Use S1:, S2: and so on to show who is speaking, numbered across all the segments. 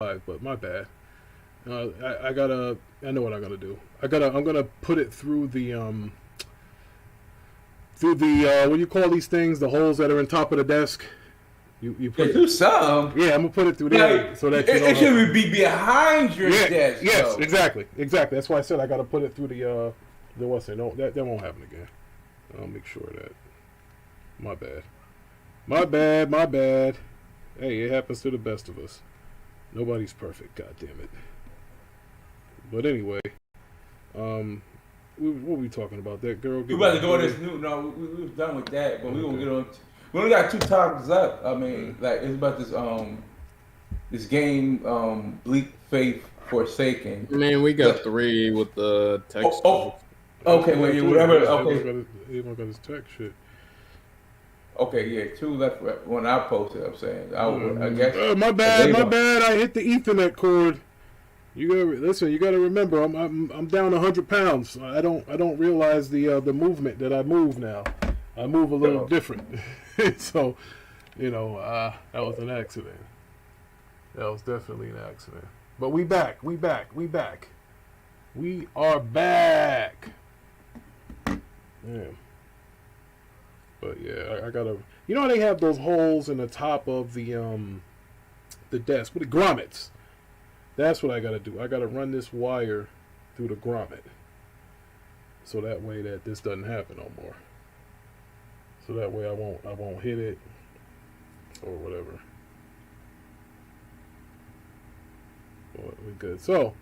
S1: live, but my bad. I gotta. I know what I'm gonna do. I'm gonna put it through the what do you call these things? The holes that are on top of the desk. You put
S2: do some.
S1: Yeah, I'm gonna put it through there so that
S2: it should be behind your desk.
S1: Yes,
S2: though.
S1: exactly. That's why I said I gotta put it through the what's it? No, that won't happen again. I'll make sure of that. My bad. Hey, it happens to the best of us. Nobody's perfect. God damn it. But anyway, what were we talking about? That girl.
S2: We about to go on this new. No, we was done with that, but we gonna get on. We only got 2 topics left. I mean, like it's about this game, Bleak Faith Forsaken.
S3: Man, we got 3 with the text.
S2: Okay, wait, whatever. Okay,
S1: Everyone got his text shit.
S2: Okay, yeah, 2 left when I posted. I'm saying, I guess.
S1: My bad. I hit the Ethernet cord. You gotta listen. You gotta remember, I'm down 100 pounds. I don't realize the movement that I move now. I move a little different. So, that was an accident. That was definitely an accident. But we back. We are back. Yeah. But yeah, I gotta. You know how they have those holes in the top of the desk with the grommets. That's what I gotta do. I gotta run this wire through the grommet, so that way that this doesn't happen no more. So that way I won't hit it or whatever. Well, we good. So,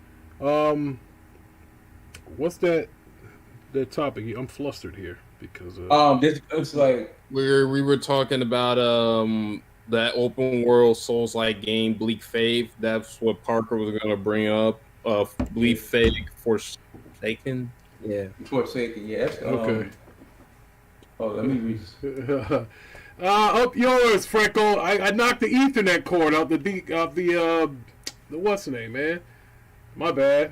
S1: what's that topic? I'm flustered here because
S2: this it's like
S3: we were talking about that open world Souls-like game, Bleak Faith. That's what Parker was gonna bring up. Bleak Faith Forsaken. Yeah.
S2: Forsaken. Yeah. That's,
S1: okay.
S2: Oh, let me read.
S1: Up yours, Freckle. I knocked the Ethernet cord out the what's the name, man? My bad.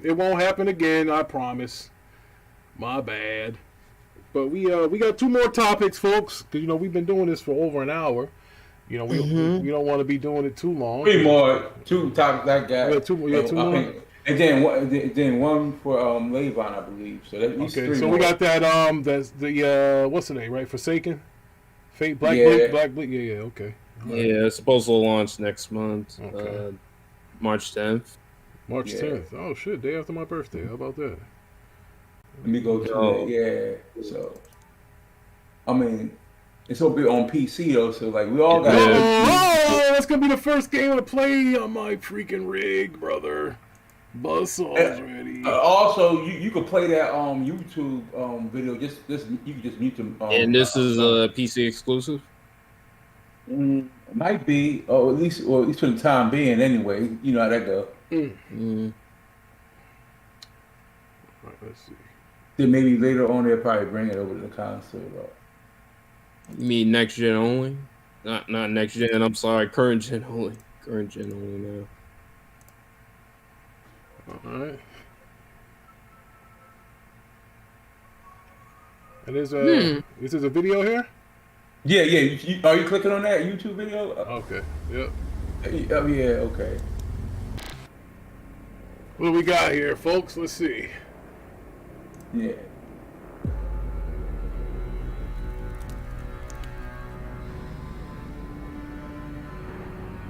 S1: It won't happen again. I promise. My bad. But we got 2 more topics, folks. Because we've been doing this for over an hour. We don't want to be doing it too long.
S2: 3 more, 2 topics I got.
S1: Yeah, 2 more.
S2: And then one for Levon, I believe. So that
S1: okay.
S2: 3
S1: So
S2: more.
S1: we got that. That's the what's the name? Right, Forsaken, Fate, Black Bleak. Yeah. Okay.
S3: Right. Yeah, it's supposed to launch next month. Okay. March 10th.
S1: March 10th. Oh shit! Day after my birthday. How about that?
S2: Let me go to that. Yeah. So, I mean, it's gonna be on PC though. So like, we all got.
S1: Oh, that's gonna be the first game to play on my freaking rig, brother. Buzzsaws ready.
S2: Also, you could play that YouTube video. Just you can just mute them.
S3: And this is a PC exclusive.
S2: It might be, or at least for the time being. Anyway, you know how that go.
S1: All right, let's see.
S3: Then maybe later on they'll probably bring it over to the console. You mean next gen only? Not next gen. I'm sorry, current gen only. Current gen only now.
S1: All right. And there's a is there a video here?
S2: Yeah. Are you clicking on that YouTube video?
S1: Okay. Yep.
S2: Oh yeah. Okay.
S1: What do we got here, folks? Let's see.
S2: Yeah.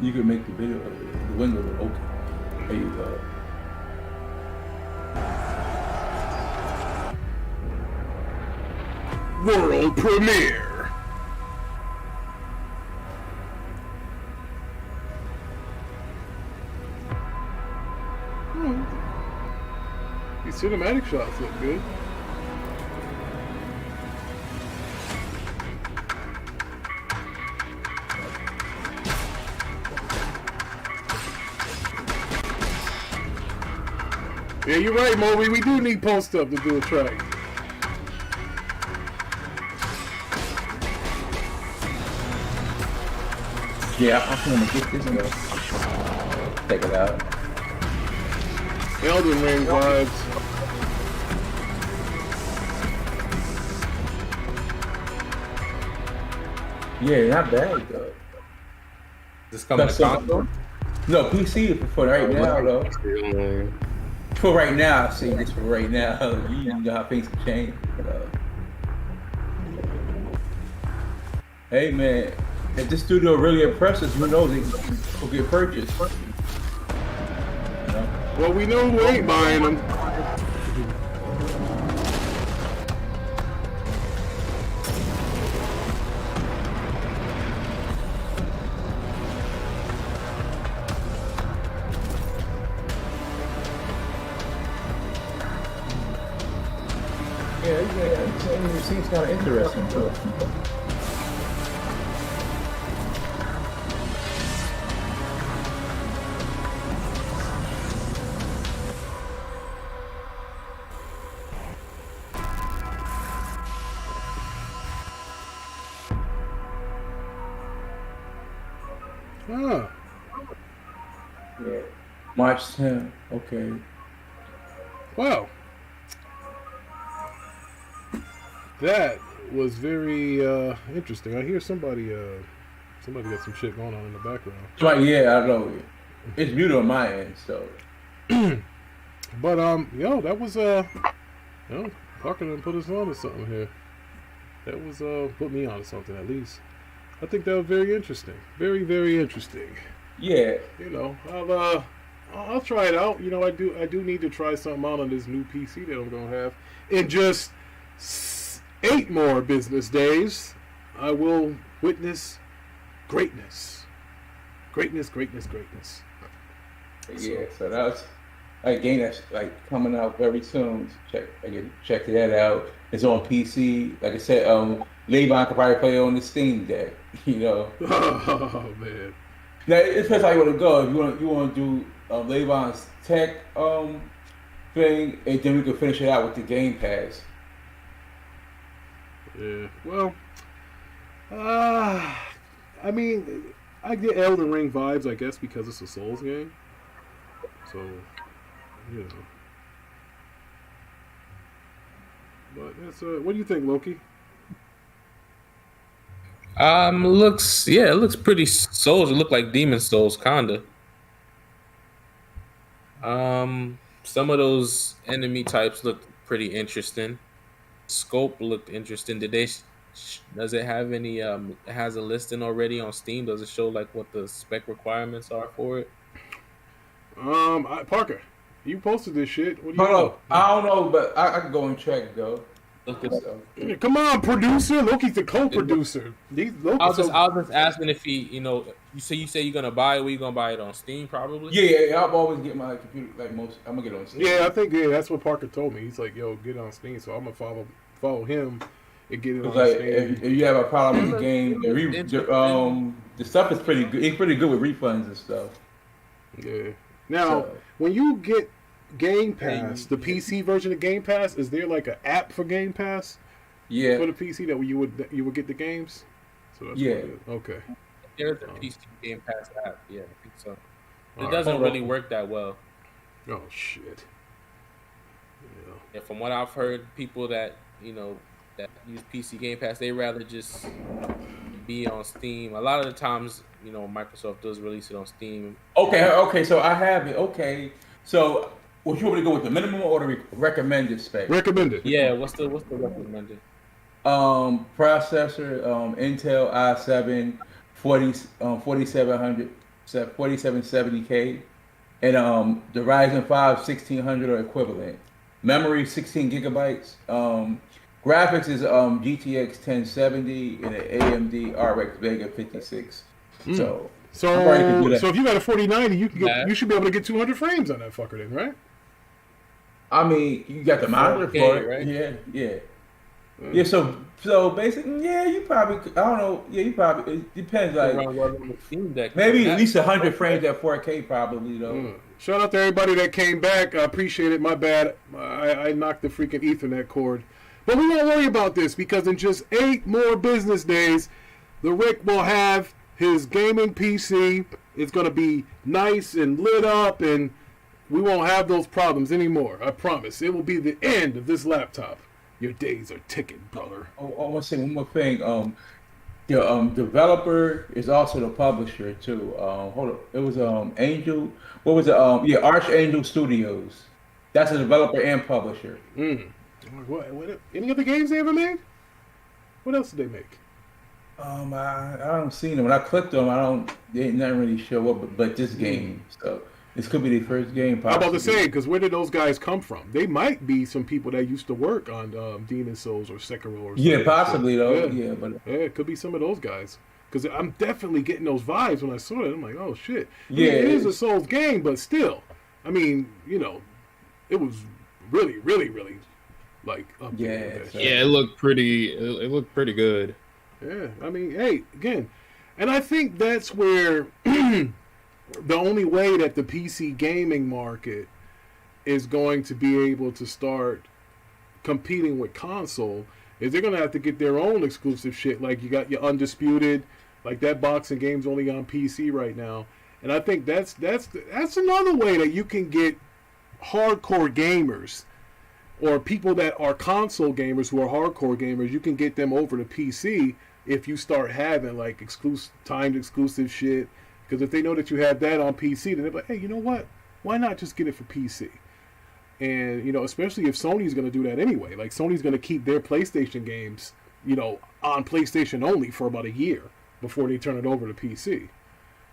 S2: You can make the video, the window open. There you go.
S1: World premiere. These cinematic shots look good. Yeah, you're right, Moby. We do need post-up to do a track.
S2: Yeah, I'm gonna get this one. Take it out.
S1: Elden Ring vibes.
S2: Yeah, not bad though.
S3: This coming to console?
S2: No, PC for right now though. For right now, I say this for right now. You know how things can change. Hey man, if this studio really impresses, who knows? It will get purchased. You know?
S1: Well, we know who ain't buying them.
S2: Yeah, it seems kind of interesting too.
S1: Huh.
S2: Yeah. March 10th. Okay.
S1: Wow. That was very interesting. I hear somebody got some shit going on in the background.
S2: Right, yeah, I know. It's muted on my end, so.
S1: But that was Parker done put us on to something here. That was put me on to something at least. I think that was very interesting. Very, very interesting.
S2: Yeah.
S1: You know, I'll try it out. You know, I do need to try something out on this new PC that I'm gonna have. In just 8 more business days, I will witness greatness. Greatness, greatness, greatness.
S2: Yeah, so that's a game that's like coming out very soon. Check that out. It's on PC. Like I said, Levon can probably play it on the Steam Deck. You know.
S1: Oh man.
S2: Now it depends how you want to go. If you want to do Levon's tech thing, and then we can finish it out with the Game Pass.
S1: Yeah. Well, I mean, I get Elden Ring vibes, I guess, because it's a Souls game. So, you know. But that's what do you think, Loki?
S3: It looks pretty Souls. It looked like Demon Souls, kinda. Some of those enemy types looked pretty interesting. Scope looked interesting. Does it have any? It has a listing already on Steam. Does it show like what the spec requirements are for it?
S1: Parker, you posted this shit. What do you
S2: Hold
S1: know?
S2: on. I don't know, but I can go and check though.
S1: Come on, producer. Loki's the co-producer.
S3: I was just asking if he, you say you're gonna buy it. Where you gonna buy it on Steam, probably?
S2: Yeah. I'll always get my computer I'm gonna get it on Steam.
S1: Yeah, I think that's what Parker told me. He's like, "Yo, get it on Steam." So I'm gonna follow him and get it on
S2: like,
S1: Steam.
S2: if you have a problem with the game, the stuff is pretty good. It's pretty good with refunds and stuff.
S1: Yeah. Now, when you get Game Pass, the PC version of Game Pass, is there like an app for Game Pass?
S2: Yeah.
S1: For the PC that you would get the games. So that's
S2: yeah.
S1: What it is. Okay.
S3: There's a PC Game Pass app. Yeah, I think so. It doesn't really work that well.
S1: Oh shit. Yeah.
S3: Yeah, from what I've heard, people that that use PC Game Pass, they rather just be on Steam. A lot of the times, Microsoft does release it on Steam.
S2: Okay. So I have it. Okay. So, what you want me to go with, the minimum or the recommended spec?
S1: Recommended.
S3: Yeah. What's the recommended?
S2: Processor, Intel i7 4770K, and the Ryzen 5 1600 or equivalent. Memory 16 gigabytes. Graphics is GTX 1070 and an AMD RX Vega 56. So
S1: if you got a 4090, you should be able to get 200 frames on that fucker then, right?
S2: I mean, you got the monitor for it, right? Yeah. Yeah, so basically, yeah, you probably, I don't know, yeah, you probably, it depends, like, maybe at least 100 frames at 4K probably, though.
S1: Shout out to everybody that came back. I appreciate it. My bad. I knocked the freaking Ethernet cord. But we won't worry about this because in just 8 more business days, the Rick will have his gaming PC. It's going to be nice and lit up, and we won't have those problems anymore. I promise. It will be the end of this laptop. Your days are ticking, brother.
S2: I want to say one more thing. the developer is also the publisher too. Hold on, it was Angel. What was it? Yeah, Archangel Studios. That's a developer and publisher.
S1: What? Any other games they ever made? What else did they make?
S2: I don't see them. When I clicked them, they didn't really show up. But this game, so this could be the first game.
S1: Possibly. I'm about to say, because where did those guys come from? They might be some people that used to work on Demon Souls or Sekiro or something.
S2: Yeah, possibly though. Yeah, but
S1: it could be some of those guys. Because I'm definitely getting those vibes when I saw it. I'm like, oh shit.
S2: Yeah,
S1: it is a Souls game, but still, I mean, it was really, really, really like up there.
S3: Yeah, it looked pretty. It looked pretty good.
S1: Yeah, I mean, hey, again, and I think that's where the only way that the PC gaming market is going to be able to start competing with console is they're going to have to get their own exclusive shit. Like you got your Undisputed, like that boxing game's only on PC right now, and I think that's another way that you can get hardcore gamers or people that are console gamers who are hardcore gamers. You can get them over to PC. If you start having like timed exclusive shit, because if they know that you have that on PC, then they're like, hey, you know what? Why not just get it for PC? And especially if Sony's going to do that anyway. Like Sony's going to keep their PlayStation games, on PlayStation only for about a year before they turn it over to PC.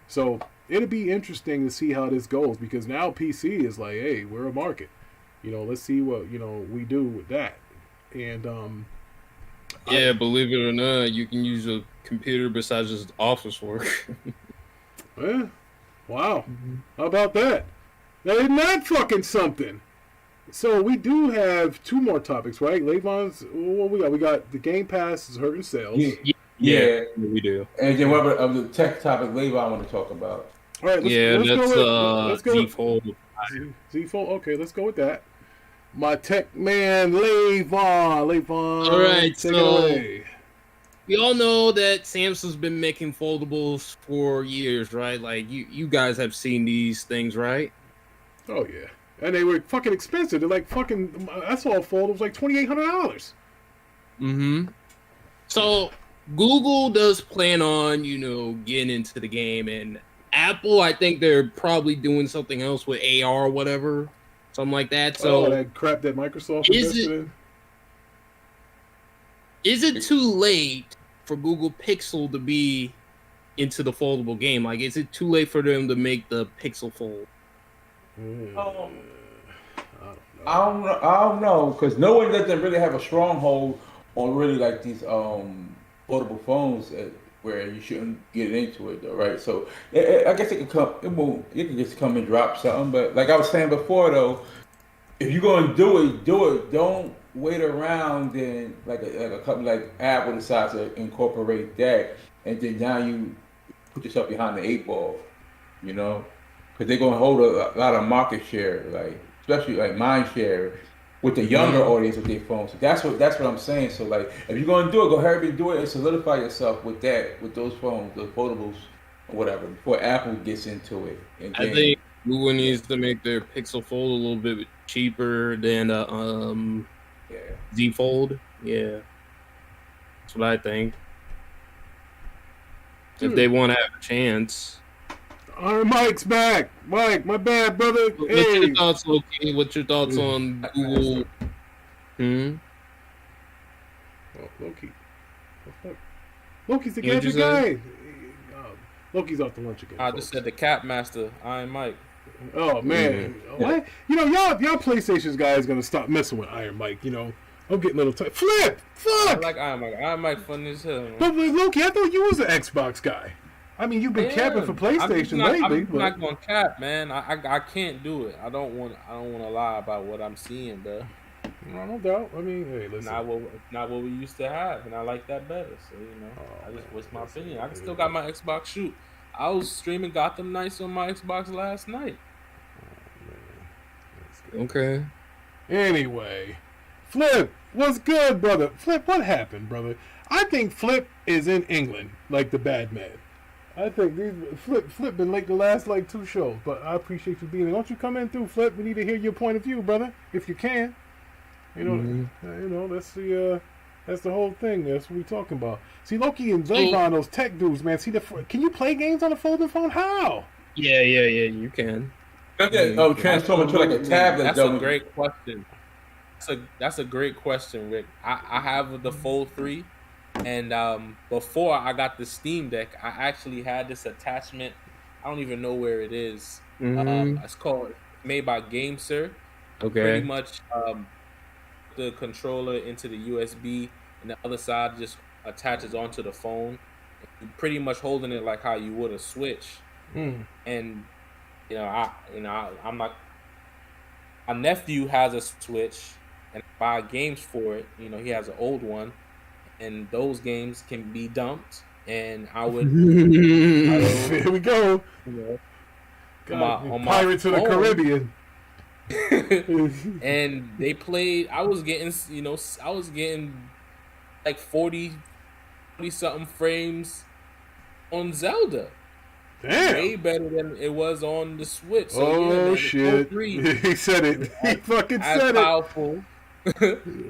S1: So it'll be interesting to see how this goes because now PC is like, hey, we're a market. Let's see what we do with that. And
S3: yeah, believe it or not, you can use a computer besides just office work.
S1: Yeah. Wow. How about that? That is not fucking something. So we do have two more topics, right? Levon's, what we got? We got the Game Pass is hurting sales.
S2: Yeah,
S3: we do.
S2: And then what about the tech topic Levon want to talk about?
S1: All right, let's go
S3: Z Fold.
S1: Z Fold. Okay, let's go with that. My tech man, Levon.
S3: All right, so we all know that Samsung's been making foldables for years, right? Like you guys have seen these things, right?
S1: Oh yeah, and they were fucking expensive. They're like fucking. I saw a fold. It was like $2,800.
S3: Mm-hmm. So Google does plan on getting into the game, and Apple, I think they're probably doing something else with AR or whatever. Something like that. So
S1: that crap that Microsoft invested in.
S3: Is it too late for Google Pixel to be into the foldable game? Like, is it too late for them to make the Pixel Fold?
S2: I don't know, because no one doesn't really have a stronghold on really like these foldable phones where you shouldn't get into it though, right? So I guess it can just come and drop something. But like I was saying before though, if you're gonna do it. Don't wait around and like a company like Apple decides to incorporate that, and then now you put yourself behind the eight ball, because they're gonna hold a lot of market share, like especially like mind share with the younger audience with their phones. So that's what I'm saying. So like, if you're gonna do it, go ahead and do it and solidify yourself with those phones, those foldables, or whatever, before Apple gets into it. And
S3: I think Google needs to make their Pixel Fold a little bit cheaper than Z Fold. Yeah, that's what I think. If they want to have a chance.
S1: Our Mike's back. Mike, my bad, brother.
S3: What's your thoughts, Loki? What's your thoughts on Google?
S1: Oh, Loki. Loki's the gadget guy. Loki's off the lunch again.
S4: I just said the Cap Master, Iron Mike.
S1: Oh man, what? Y'all PlayStation's guys gonna stop messing with Iron Mike. I'm getting a little tight. Flip, fuck.
S4: I like Iron Mike. Iron Mike funny as hell.
S1: But Loki, I thought you was an Xbox guy. I mean, you've been capping for PlayStation lately.
S4: I'm not gonna cap, man. I can't do it. I don't want to lie about what I'm seeing, bro.
S1: No doubt. I mean, hey, listen.
S4: Not what we used to have, and I like that better. So what's my opinion? I still got my Xbox shoot. I was streaming Gotham Knights on my Xbox last night.
S3: Okay.
S1: Anyway, Flip, what's good, brother? Flip, what happened, brother? I think Flip is in England, like the bad man. I think Flip been late the last like 2 shows, but I appreciate you being here. Don't you come in through, Flip? We need to hear your point of view, brother, if you can. Let's see. That's the whole thing. That's what we talking about. See, Loki and Zayvon, those tech dudes, man. See, can you play games on a folding phone? How?
S3: Yeah, you can.
S2: Transform into like a tablet.
S4: That's a great question. That's a great question, Rick. I have the Fold 3, and before I got the Steam Deck, I actually had this attachment. I don't even know where it is. It's made by GameSir.
S3: Okay.
S4: Pretty much the controller into the USB, and the other side just attaches onto the phone. You're pretty much holding it like how you would a Switch. And I'm not. My nephew has a Switch, and I buy games for it. He has an old one, and those games can be dumped. And I would.
S1: Here we go.
S4: On
S1: Pirates of the Caribbean.
S4: And they played. I was getting like 40 something frames on Zelda.
S1: Damn.
S4: Way better than it was on the Switch. So,
S1: shit. He said it. He fucking said
S4: powerful.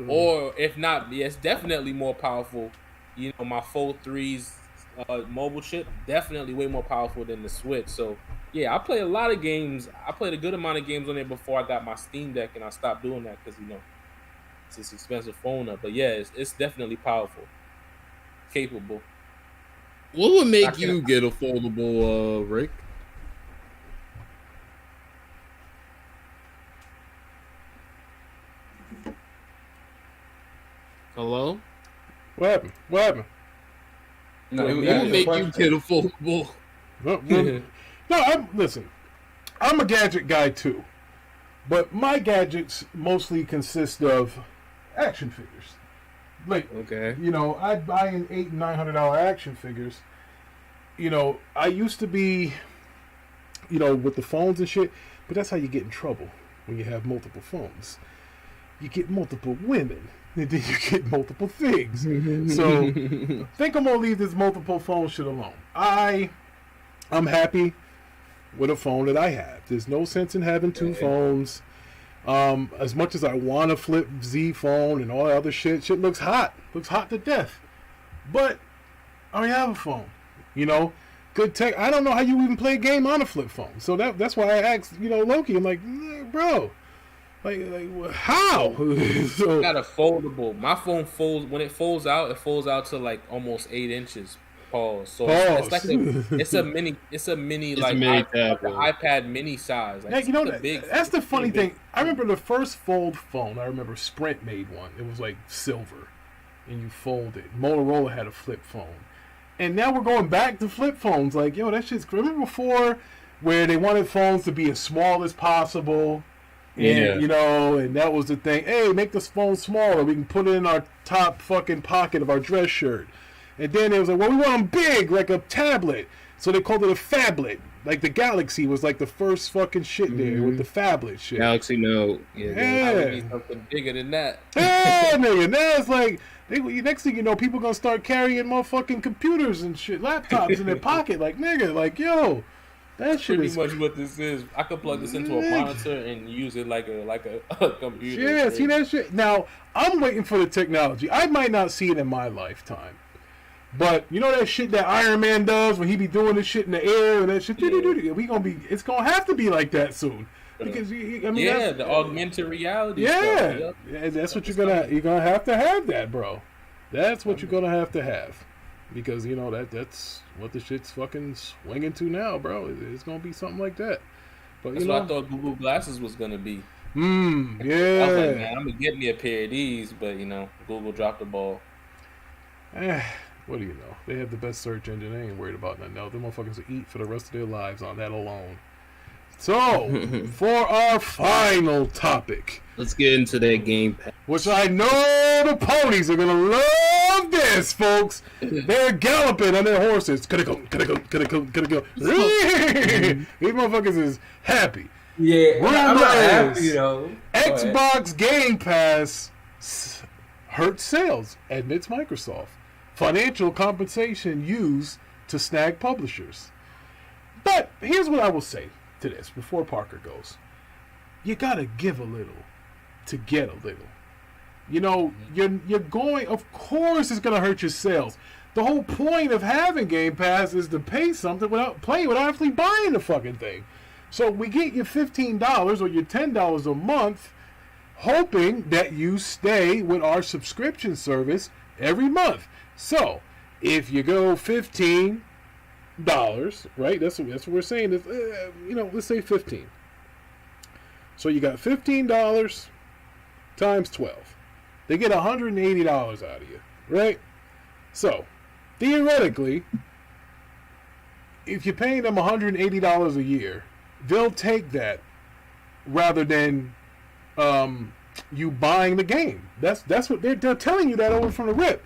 S4: Or if not, yes, definitely more powerful. My Fold 3's mobile chip, definitely way more powerful than the Switch. So yeah, I play a lot of games. I played a good amount of games on there before I got my Steam Deck, and I stopped doing that because it's this expensive phone up. But yeah, it's definitely powerful, capable.
S3: What would make you get a foldable, Rick? Hello?
S1: What happened?
S3: No, what would make you get a foldable?
S1: Listen. I'm a gadget guy too, but my gadgets mostly consist of action figures. Like,
S3: okay,
S1: I'd buy in $800 and $900 action figures. I used to be, with the phones and shit, but that's how you get in trouble when you have multiple phones. You get multiple women, and then you get multiple things. So, I think I'm gonna leave this multiple phone shit alone. I'm happy with a phone that I have. There's no sense in having two phones. As much as I want to flip Z phone and all that other shit looks hot to death. But I already have a phone, good tech. I don't know how you even play a game on a flip phone. So that's why I asked, Loki. I'm like, bro, like how?
S4: So, I got a foldable. My phone folds when it folds out to like almost 8 inches. Pause. So it's like it's a mini like iPad mini size. Like,
S1: that's the funny thing. I remember the first fold phone. I remember Sprint made one. It was like silver, and you fold it. Motorola had a flip phone, and now we're going back to flip phones. Like, that shit's. Remember before where they wanted phones to be as small as possible, and and that was the thing. Hey, make this phone smaller. We can put it in our top fucking pocket of our dress shirt. And then it was like, well, we want them big, like a tablet. So they called it a phablet. Like the Galaxy was like the first fucking shit there with the phablet shit.
S3: Galaxy Note.
S4: Yeah. Something bigger than that.
S1: Yeah, nigga. Now it's like, next thing you know, people gonna start carrying motherfucking computers and shit, laptops in their pocket. Like, nigga, like, yo, that shit
S4: pretty
S1: is
S4: much what this is. I could plug this into a monitor and use it like a computer.
S1: Yeah, see that shit? Now, I'm waiting for the technology. I might not see it in my lifetime. But that shit that Iron Man does when he be doing this shit in the air and that shit, it's gonna have to be like that soon. Because
S4: the augmented reality.
S1: Yeah, that's what you're gonna have to have that, bro. That's what you're gonna have to have, because that's what the shit's fucking swinging to now, bro. It's gonna be something like that. But
S4: that's what I thought Google Glasses was gonna be.
S1: Yeah.
S4: I was like, man, I'm gonna get me a pair of these, but Google dropped the ball.
S1: What do you know? They have the best search engine. They ain't worried about nothing else. Them motherfuckers will eat for the rest of their lives on that alone. So, for our final topic.
S3: Let's get into that Game Pass.
S1: Which I know the ponies are going to love this, folks. They're galloping on their horses. Could it go? These motherfuckers is happy.
S2: Yeah, I'm not happy, though.
S1: Xbox Game Pass hurts sales, admits Microsoft. Financial compensation used to snag publishers. But here's what I will say to this before Parker goes. You gotta give a little to get a little. You know, you're going. Of course, it's gonna hurt your sales. The whole point of having Game Pass is to pay something without playing, without actually buying the fucking thing. So we get your $15 or your $10 a month, hoping that you stay with our subscription service every month. So if you go $15, right? That's what we're saying. Is let's say 15. So you got $15 times 12. They get $180 out of you, right? So theoretically, if you're paying them $180 a year, they'll take that rather than you buying the game. That's what they're telling you that over from the rip.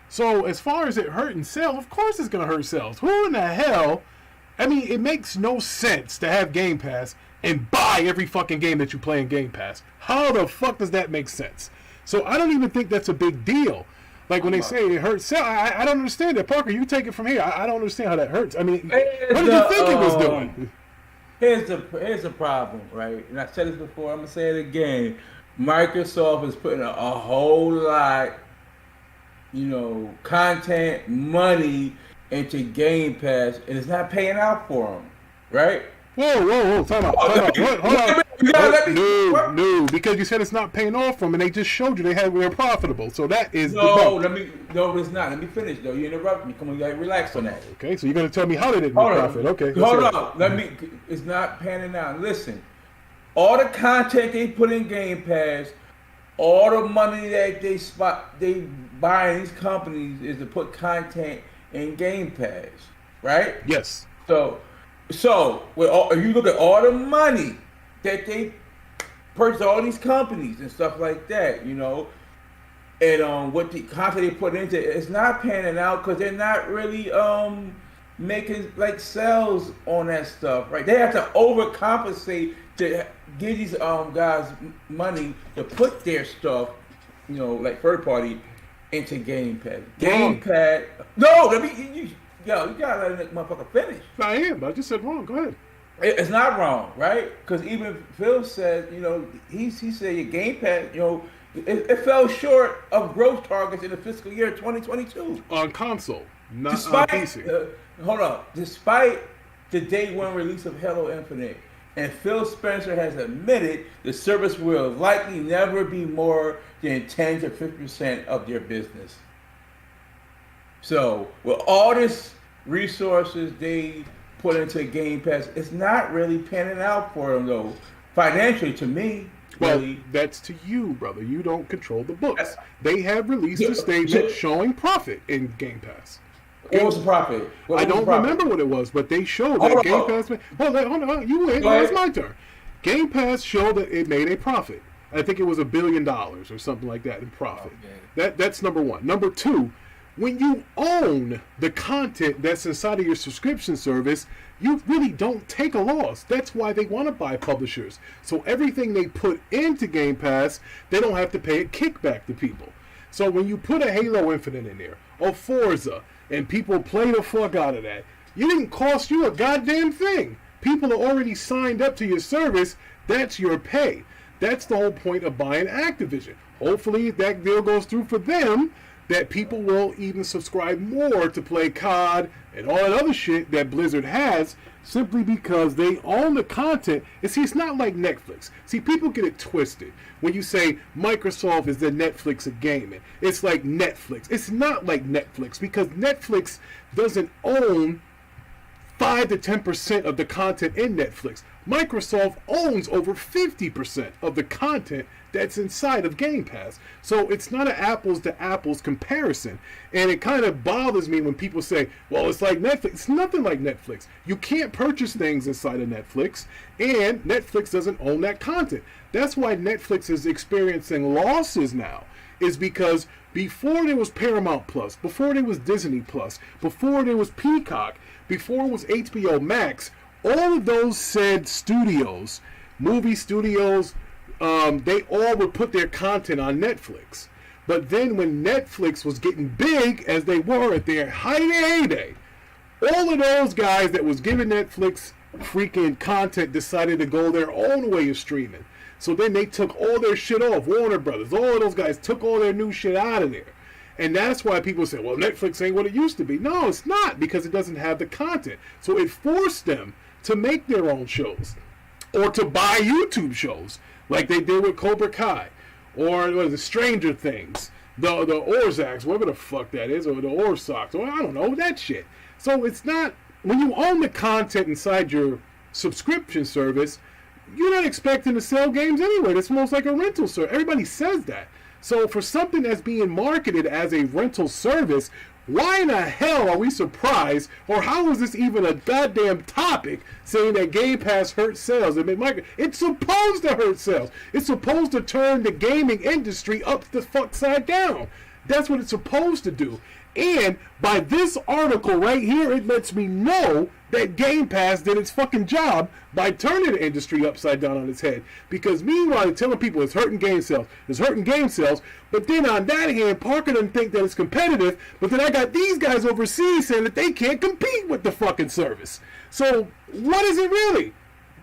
S1: So as far as it hurting sales, of course it's going to hurt sales. Who in the hell? I mean, it makes no sense to have Game Pass and buy every fucking game that you play in Game Pass. How the fuck does that make sense? So I don't even think that's a big deal. Like when they say it hurts sales, I don't understand that. Parker, you take it from here. I don't understand how that hurts. I mean, what did you think it was doing?
S2: Here's the problem, right? And I said this before. I'm gonna say it again. Microsoft is putting a whole lot, content, money into Game Pass, and it's not paying out for them, right?
S1: Whoa! Time out. What? Hold on.
S2: You gotta let me.
S1: No, because you said it's not paying off for them, and they just showed you they're profitable. So that is
S2: no, it's not. Let me finish though. You interrupt me. Come on, you gotta relax on that.
S1: Okay, so you're gonna tell me how they didn't make profit? Okay,
S2: hold on. It's not panning out. Listen, all the content they put in Game Pass, all the money that they buy in these companies is to put content in Game Pass, right?
S1: Yes.
S2: So if you look at all the money that they purchase all these companies and stuff like that, and what the content they put into it, it's not panning out because they're not really making like sales on that stuff, right? They have to overcompensate to give these guys money to put their stuff, like third party, into Game Pass. Game Pass. No, let me. You gotta let that motherfucker finish.
S1: I am, but I just said wrong. Go ahead.
S2: It's not wrong, right? Because even Phil said, he said your Game Pass, it fell short of growth targets in the fiscal year 2022
S1: on console, not on PC.
S2: Hold on, despite the day one release of Halo Infinite, and Phil Spencer has admitted the service will likely never be more than 10 to 50% of their business. So with all this resources they put into Game Pass, it's not really panning out for them though, financially to me.
S1: Well, that's to you, brother. You don't control the books. They have released a statement showing profit in Game Pass.
S2: What was the profit?
S1: I don't remember what it was, but they showed that Game Pass. Hold on, you win. It's my turn. Game Pass showed that it made a profit. I think it was $1 billion or something like that in profit. That's number one. Number two, when you own the content that's inside of your subscription service, you really don't take a loss. That's why they want to buy publishers. So everything they put into Game Pass, they don't have to pay a kickback to people. So when you put a Halo Infinite in there, or Forza, and people play the fuck out of that, it didn't cost you a goddamn thing. People are already signed up to your service. That's your pay. That's the whole point of buying Activision. Hopefully if that deal goes through for them, that people will even subscribe more to play COD and all that other shit that Blizzard has, simply because they own the content. And see, it's not like Netflix. See, people get it twisted. When you say Microsoft is the Netflix of gaming, it's like Netflix. It's not like Netflix, because Netflix doesn't own 5 to 10% of the content in Netflix. Microsoft owns over 50% of the content that's inside of Game Pass. So it's not an apples to apples comparison. And it kind of bothers me when people say, well, it's like Netflix. It's nothing like Netflix. You can't purchase things inside of Netflix, and Netflix doesn't own that content. That's why Netflix is experiencing losses now, is because before there was Paramount Plus, before there was Disney Plus, before there was Peacock, before it was HBO Max, all of those said studios, movie studios, they all would put their content on Netflix. But then when Netflix was getting big, as they were at their heyday, all of those guys that was giving Netflix freaking content decided to go their own way of streaming. So then they took all their shit off. Warner Brothers, all of those guys took all their new shit out of there. And that's why people say, well, Netflix ain't what it used to be. No, it's not, because it doesn't have the content. So it forced them to make their own shows or to buy YouTube shows like they did with Cobra Kai or what is it, Stranger Things, the Ozarks, whatever the fuck that is, or the Ozarks, or I don't know, that shit. So it's not, when you own the content inside your subscription service, you're not expecting to sell games anyway. That's almost like a rental service. Everybody says that. So for something that's being marketed as a rental service, why in the hell are we surprised, or how is this even a goddamn topic, saying that Game Pass hurts sales? It's supposed to hurt sales. It's supposed to turn the gaming industry up the fuck side down. That's what it's supposed to do. And by this article right here, it lets me know that Game Pass did its fucking job by turning the industry upside down on its head. Because meanwhile, they're telling people it's hurting game sales. It's hurting game sales. But then on that hand, Parker doesn't think that it's competitive. But then I got these guys overseas saying that they can't compete with the fucking service. So what is it really?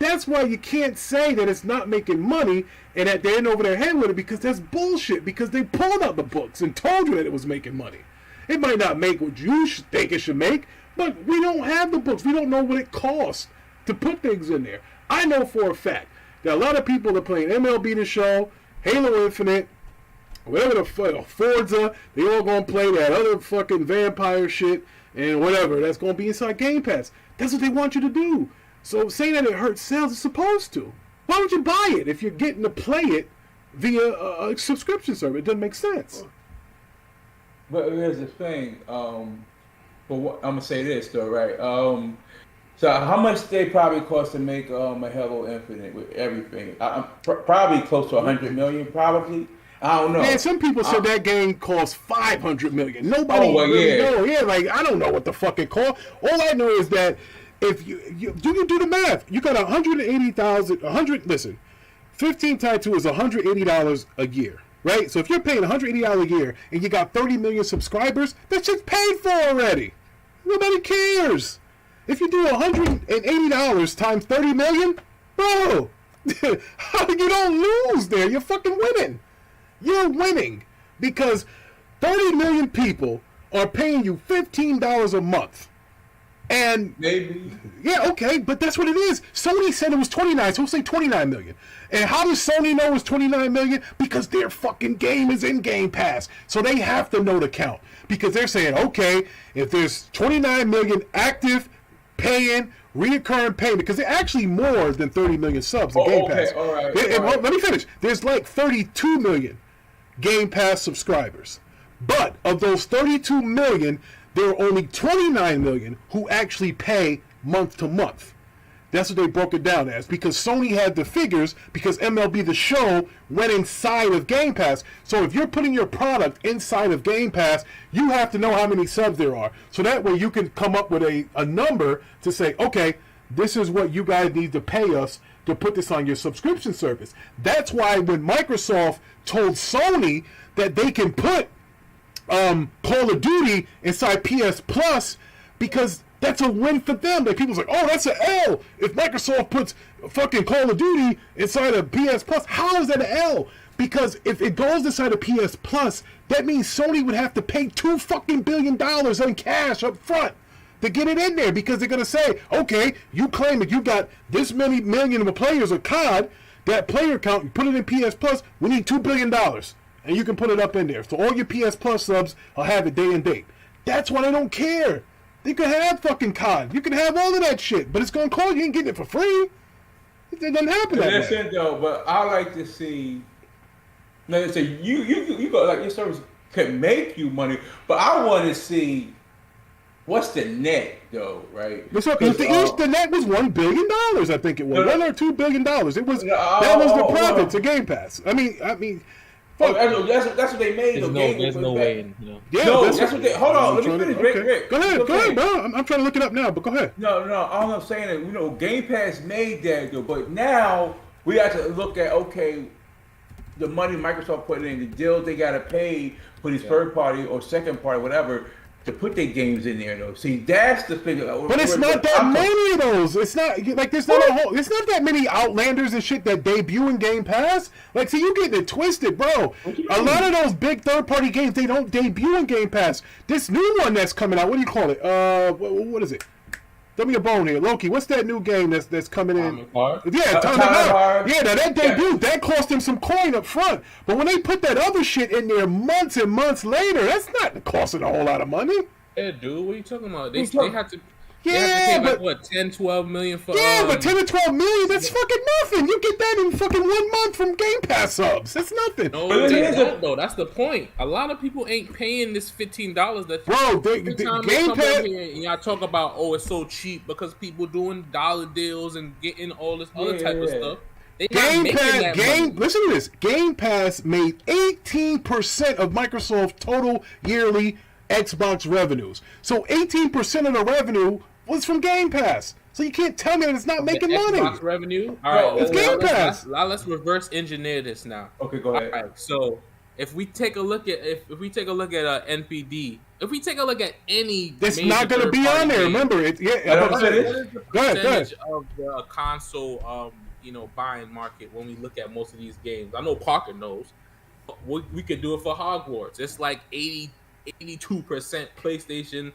S1: That's why you can't say that it's not making money and that they're in over their head with it, because that's bullshit. Because they pulled out the books and told you that it was making money. It might not make what you think it should make, but we don't have the books. We don't know what it costs to put things in there. I know for a fact that a lot of people are playing MLB The Show, Halo Infinite, whatever the fuck, Forza, they all going to play that other fucking vampire shit and whatever. That's going to be inside Game Pass. That's what they want you to do. So saying that it hurts sales is supposed to. Why would you buy it if you're getting to play it via a subscription service? It doesn't make sense.
S2: But here's the thing. But I'm gonna say this though, right? So how much they probably cost to make a Halo Infinite with everything? Probably close to 100 million, probably. I don't know.
S1: Man, some people said that game cost 500 million. Nobody really knows. Yeah, like I don't know what the fuck it cost. All I know is that if you do the math, you got 180,000. Listen, 15 times 2 is $180 a year. Right? So if you're paying $180 a year and you got 30 million subscribers, that shit's paid for already. Nobody cares. If you do $180 times 30 million, bro, you don't lose there. You're fucking winning. You're winning because 30 million people are paying you $15 a month. And
S2: maybe,
S1: yeah, okay, but that's what it is. Sony said it was 29, so we'll say 29 million. And how does Sony know it's 29 million? Because their fucking game is in Game Pass. So they have to know the count. Because they're saying, okay, if there's 29 million active, paying, reoccurring paying, because they're actually more than 30 million subs in Game Pass.
S2: All right.
S1: Let me finish. There's like 32 million Game Pass subscribers. But of those 32 million, there are only 29 million who actually pay month to month. That's what they broke it down as, because Sony had the figures, because MLB The Show went inside of Game Pass. So if you're putting your product inside of Game Pass, you have to know how many subs there are. So that way you can come up with a number to say, okay, this is what you guys need to pay us to put this on your subscription service. That's why when Microsoft told Sony that they can put Call of Duty inside PS Plus, because that's a win for them. Like, people's like, oh, that's an L. If Microsoft puts fucking Call of Duty inside of PS Plus, how is that an L? Because if it goes inside of PS Plus, that means Sony would have to pay $2 billion in cash up front to get it in there, because they're going to say, okay, you claim that you got this many million of players of COD, that player count, you put it in PS Plus, we need $2 billion. And you can put it up in there. So all your PS Plus subs will have it day and date. That's why they don't care. You can have fucking COD. You can have all of that shit. But it's going to cost you. ain't getting it for free. It doesn't happen that way.
S2: That's it, though. But I like to see... Like I say, you go, like, your service can make you money. But I want to see what's the net, though, right?
S1: The net was $1 billion, I think it was. $1 or $2 billion. It was that was the profit to Game Pass. I mean.
S2: That's what they made.
S4: There's no way.
S1: Yeah,
S2: that's what they. Hold on, let me finish. Rick.
S1: Go ahead, bro. I'm trying to look it up now, but go ahead.
S2: No. All I'm saying is, Game Pass made that, though. But now we have to look at the money Microsoft put in, the deals they got to pay for these third party or second party, whatever, to put their games in there though. See, that's the thing.
S1: But it's not that many of those. It's not like there's not It's not that many Outlanders and shit that debut in Game Pass. Like, see, you getting it twisted, bro. A lot of those big third-party games, they don't debut in Game Pass. This new one that's coming out, what do you call it? What is it? Give me a bone here, Loki. What's that new game that's coming in? Yeah, Time Hard. Yeah, now that debuted, that cost them some coin up front. But when they put that other shit in there months and months later, that's not costing a whole lot of money.
S4: Yeah, dude, what are you talking about? They have to. They have to pay like, what, 10, 12 million for.
S1: Yeah, but 10 to 12 million, that's fucking nothing. You get that in fucking 1 month from Game Pass subs. That's nothing.
S4: No, though. That's the point. A lot of people ain't paying this $15 that.
S1: Bro, Game Pass.
S4: And y'all talk about, oh, it's so cheap because people doing dollar deals and getting all this other type of stuff.
S1: Listen to this. Game Pass made 18% of Microsoft's total yearly Xbox revenues. So 18% of the revenue was from Game Pass. So you can't tell me that it's not making money.
S4: Xbox revenue? All right.
S1: It's Game Pass.
S4: Let's reverse engineer this now.
S2: Okay, go ahead.
S4: All right, so if we take a look at NPD, if we take a look at any,
S1: it's not going to be on there. Remember, what is
S4: the percentage of the console, buying market when we look at most of these games? I know Parker knows. We could do it for Hogwarts. It's like 82% PlayStation,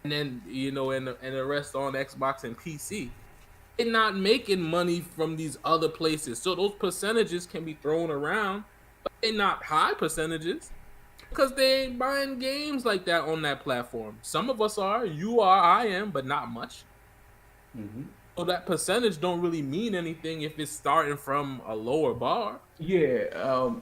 S4: and then and the rest on Xbox and PC. They're not making money from these other places, so those percentages can be thrown around, but they're not high percentages because they ain't buying games like that on that platform. Some of us are, you are, I am, but not much. Mm-hmm. So that percentage don't really mean anything if it's starting from a lower bar.
S2: Yeah,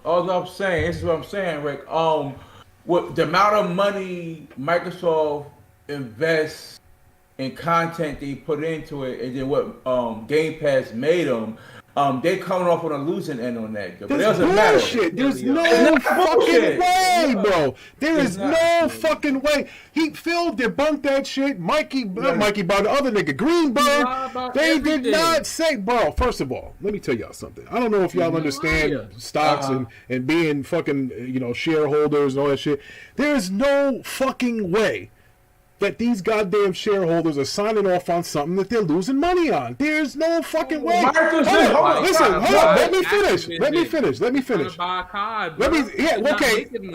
S2: all I'm saying, this is what I'm saying, Rick. What the amount of money Microsoft invests in content they put into it, and then what Game Pass made them, they're coming off on a losing end on that. But it doesn't matter.
S1: There's no fucking way, bro. There is no fucking way. Phil debunked that shit. Not Mikey, but the other nigga, Greenberg. They did not say, bro. First of all, let me tell y'all something. I don't know if y'all understand stocks and being fucking shareholders and all that shit. There is no fucking way that these goddamn shareholders are signing off on something that they're losing money on. There's no fucking way. Hold on. Let me finish.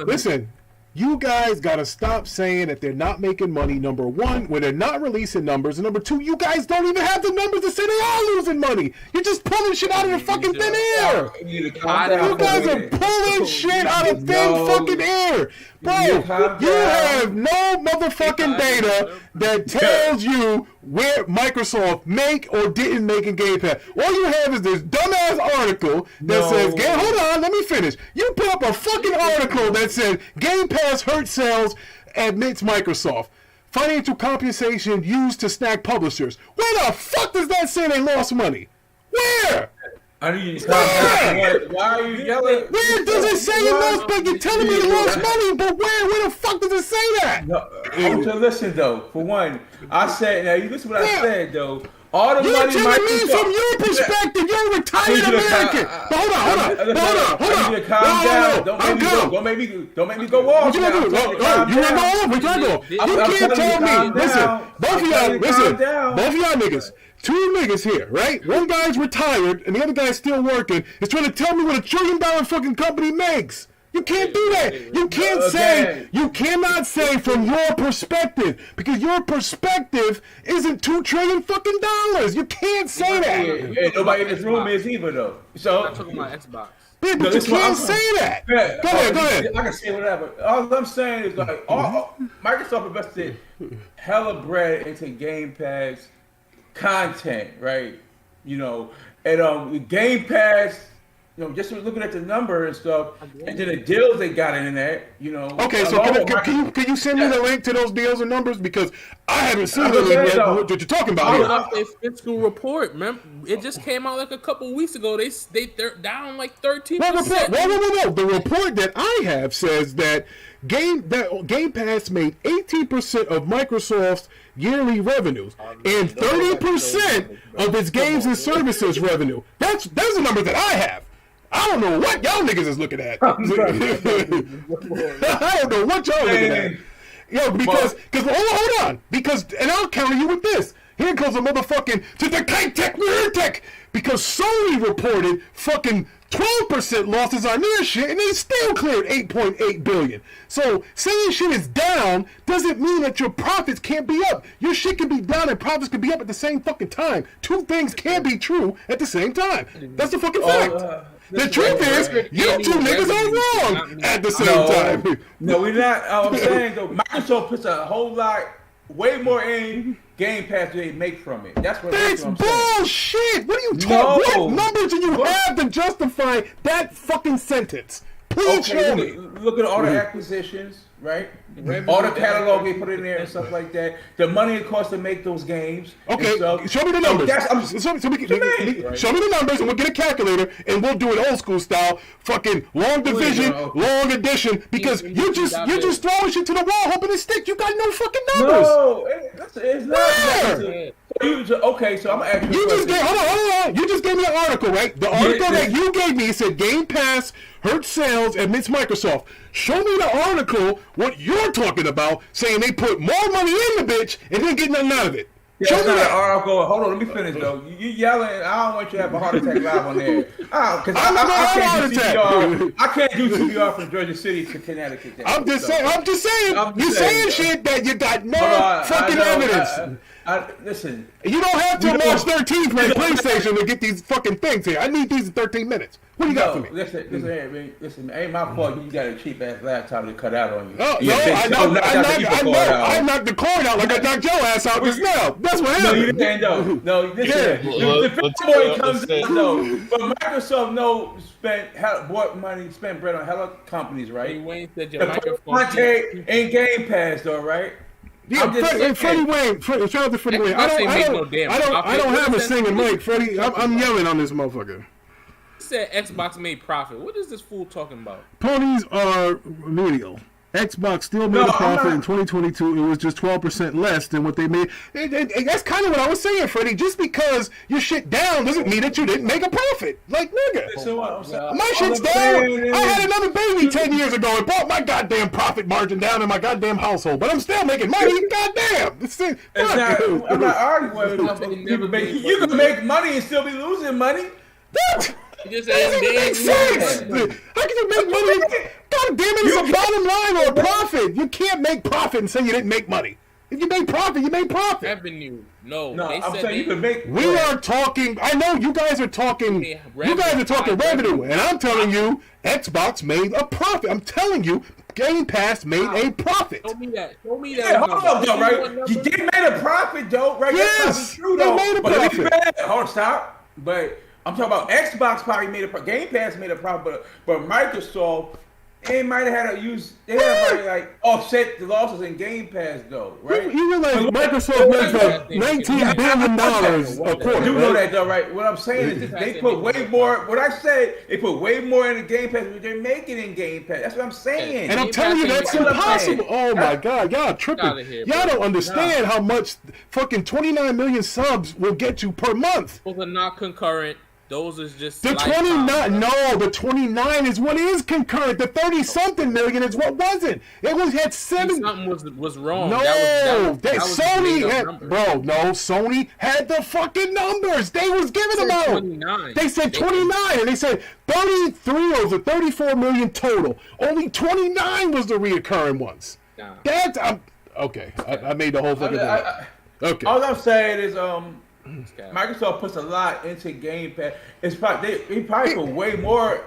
S1: Listen. You guys gotta stop saying that they're not making money. Number one, when they're not releasing numbers, and number two, you guys don't even have the numbers to say they are losing money. You're just pulling shit out of the fucking thin air. You guys are pulling shit out of thin fucking air. Bro, you have no motherfucking data that tells you where Microsoft make or didn't make in Game Pass. All you have is this dumbass article that says, hold on, let me finish. You put up a fucking article that said Game Pass hurt sales, admits Microsoft. Financial compensation used to snag publishers. Where the fuck does that say they lost money? Where?
S2: I need you to calm down. Why are you yelling?
S1: Where does it say you lost money? You're telling me you lost money, but where the fuck does it say that?
S2: No, I want you to listen, though. For one, I said, now you listen to what I said, though. All the money
S1: telling me from your perspective, you're a retired American. Hold on.
S2: Calm down. Don't make me go off.
S1: What you gonna do? You wanna go off? What you gonna go? You can't tell me. Listen, both of y'all niggas. Two niggas here, right? One guy's retired and the other guy's still working. Is trying to tell me what $1 trillion fucking company makes. You can't do that. You can't say. You cannot say from your perspective because your perspective isn't $2 trillion fucking dollars. You can't say that.
S2: Yeah, nobody in this room is either though. So
S4: I'm talking about Xbox.
S1: Yeah, but you can't say that.
S2: Yeah, go ahead. I can say whatever. All I'm saying is like, Microsoft invested hella bread into Game Pass content, right? And Game Pass. Just looking at the number and stuff, and then the deals they got in that,
S1: Okay, so can you send me the link to those deals and numbers because I haven't seen the link yet. What you're talking about here?
S4: Off their fiscal report, remember? It just came out like a couple weeks ago. They're down like 13%.
S1: No. The report that I have says that Game Pass made 18% of Microsoft's yearly revenues and 30% of its games and services revenue. That's the number that I have. I don't know what y'all niggas is looking at. I don't know what y'all looking at. Yo, because hold on, and I'll counter you with this. Here goes a motherfucking to the tech, because Sony reported fucking 12% losses on their shit, and they still cleared $8.8 billion. So saying shit is down doesn't mean that your profits can't be up. Your shit can be down and profits can be up at the same fucking time. Two things can be true at the same time. That's the fucking fact. The truth is, you two niggas are wrong at the same time.
S2: No, we're not. I'm saying though, Microsoft puts a whole lot, way more in Game Pass than they make from it. That's what I'm
S1: bullshit.
S2: saying.
S1: What are you talking? What numbers do you have to justify that fucking sentence? Please show me.
S2: Look at all the acquisitions, right? All the catalog they put in there and stuff like that. The money it costs to make those games.
S1: Okay, show me the numbers. Show me the numbers, and we'll get a calculator, and we'll do it old school style, fucking long division, long addition. Because you're just throwing shit to the wall, hoping to stick. You got no fucking numbers.
S2: No, it's not. Okay, so I'm actually.
S1: Hold on. You just gave me an article, right? The article that you gave me said Game Pass hurt sales amidst Microsoft. Show me the article, what you're talking about, saying they put more money in the bitch and didn't get nothing out of it.
S2: Show me that article. Hold on, let me finish though. You yelling, I don't want you to have a heart attack live on there. Because I can't do CPR from Georgia City to Connecticut.
S1: I'm just saying. You're saying shit that you got no fucking evidence.
S2: Listen.
S1: You don't have to March 13th play PlayStation to get these fucking things here. I need these in 13 minutes. What do you got for me?
S2: Listen, ain't my fault you got a cheap ass laptop to cut out on you.
S1: I knocked the cord out like I knocked your ass out just now. That's what happened.
S2: No, you didn't. No, listen. The point comes in though. But Microsoft spent bread on hella companies, right?
S4: Wayne said your microphone
S2: ain't Game Pass though, right?
S1: Yeah, Freddie Wayne. Shout out to Freddie Wayne. I don't have a singing mic, Freddie. I'm yelling on this motherfucker.
S4: He said Xbox made profit. What is this fool talking about?
S1: Ponies are remedial. Xbox still made a profit in 2022. It was just 12% less than what they made. That's kind of what I was saying, Freddie. Just because your shit down doesn't mean that you didn't make a profit. Like, nigga. My shit's down. I had another baby 10 years ago and brought my goddamn profit margin down in my goddamn household. But I'm still making money. Goddamn.
S2: I'm not arguing with you. can make money and still be losing money.
S1: What? That doesn't even make sense. How can you make money? God damn it, it's a bottom line or a profit. You can't make profit and say you didn't make money. If you made profit, you made profit.
S4: Revenue. No,
S2: I'm saying you can make.
S1: We are talking. I know you guys are talking. You guys are talking revenue, and I'm telling you, Xbox made a profit. I'm telling you, Game Pass made a profit.
S4: Show me that.
S2: Yeah, hold on, though, right? You did made a profit, though, right?
S1: Yes,
S2: that's true, though.
S1: They made a profit.
S2: Hold on, stop. But I'm talking about Xbox probably made a profit. Game Pass made a profit, but Microsoft. They might have had to use. They had to like offset the losses in Game Pass, though, right?
S1: You realize Microsoft makes like $19 billion a quarter.
S2: You know that, though, right? What I'm saying is they put way more. What I said, they put way more in the Game Pass than they're making in Game Pass. That's what I'm saying.
S1: And I'm telling you, that's impossible. Oh my God, y'all tripping. Y'all don't understand how much fucking 29 million subs will get you per month.
S4: Those are not concurrent. Those is just
S1: the 29. No, the 29 is what is concurrent. The 30-something million is what wasn't. It had 7.
S4: Something was wrong.
S1: No, Sony had, bro. No, Sony had the fucking numbers. They was giving them out.
S4: 29.
S1: They said 29, and they said 33 or the 34 million total. Only 29 was the reoccurring ones.
S4: Nah.
S1: That's okay. I made the whole fucking thing. Okay.
S2: All I'm saying is Microsoft puts a lot into Game Pass. It's probably they probably put way more,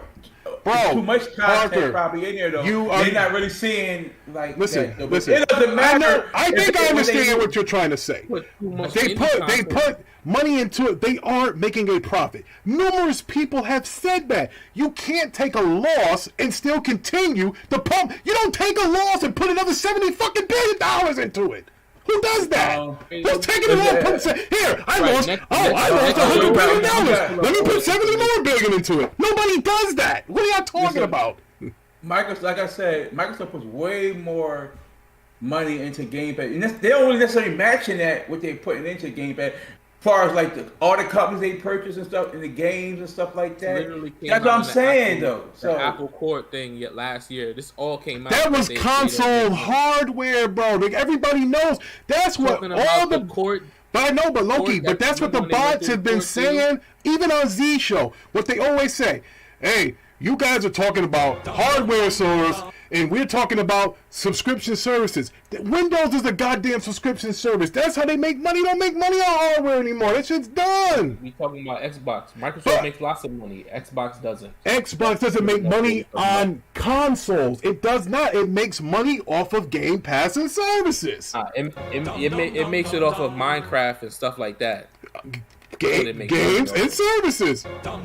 S2: too much content probably in there though. They're not really seeing like.
S1: Listen.
S2: It doesn't matter.
S1: I think I understand what you're trying to say. They put money into it. They aren't making a profit. Numerous people have said that you can't take a loss and still continue to pump. You don't take a loss and put another $70 fucking billion into it. Who does that? Who's taking it all? Here, I lost $100 billion. Let me put $70 billion into it. Nobody does that. What are y'all talking about?
S2: Microsoft, like I said, Microsoft puts way more money into Game Pass, and they don't really necessarily matching that what they're putting into Game Pass. far as like all the companies they purchase and stuff, and the games and stuff like that. That's what I'm saying, though. So
S4: Apple Court thing yet last year, this all came out.
S1: That was console hardware, bro. Like, everybody knows that's what all the court. But I know, but Loki, but that's what the bots have been saying, even on Z Show. What they always say, hey, you guys are talking about hardware servers, and we're talking about subscription services. Windows is a goddamn subscription service. That's how they make money. They don't make money on hardware anymore. That shit's done.
S4: We talking about Xbox. Microsoft makes lots of money. Xbox doesn't.
S1: Xbox doesn't make money on consoles. It does not. It makes money off of Game Pass and services.
S2: it
S4: makes it off of Minecraft and stuff like that.
S1: Games and services.
S2: For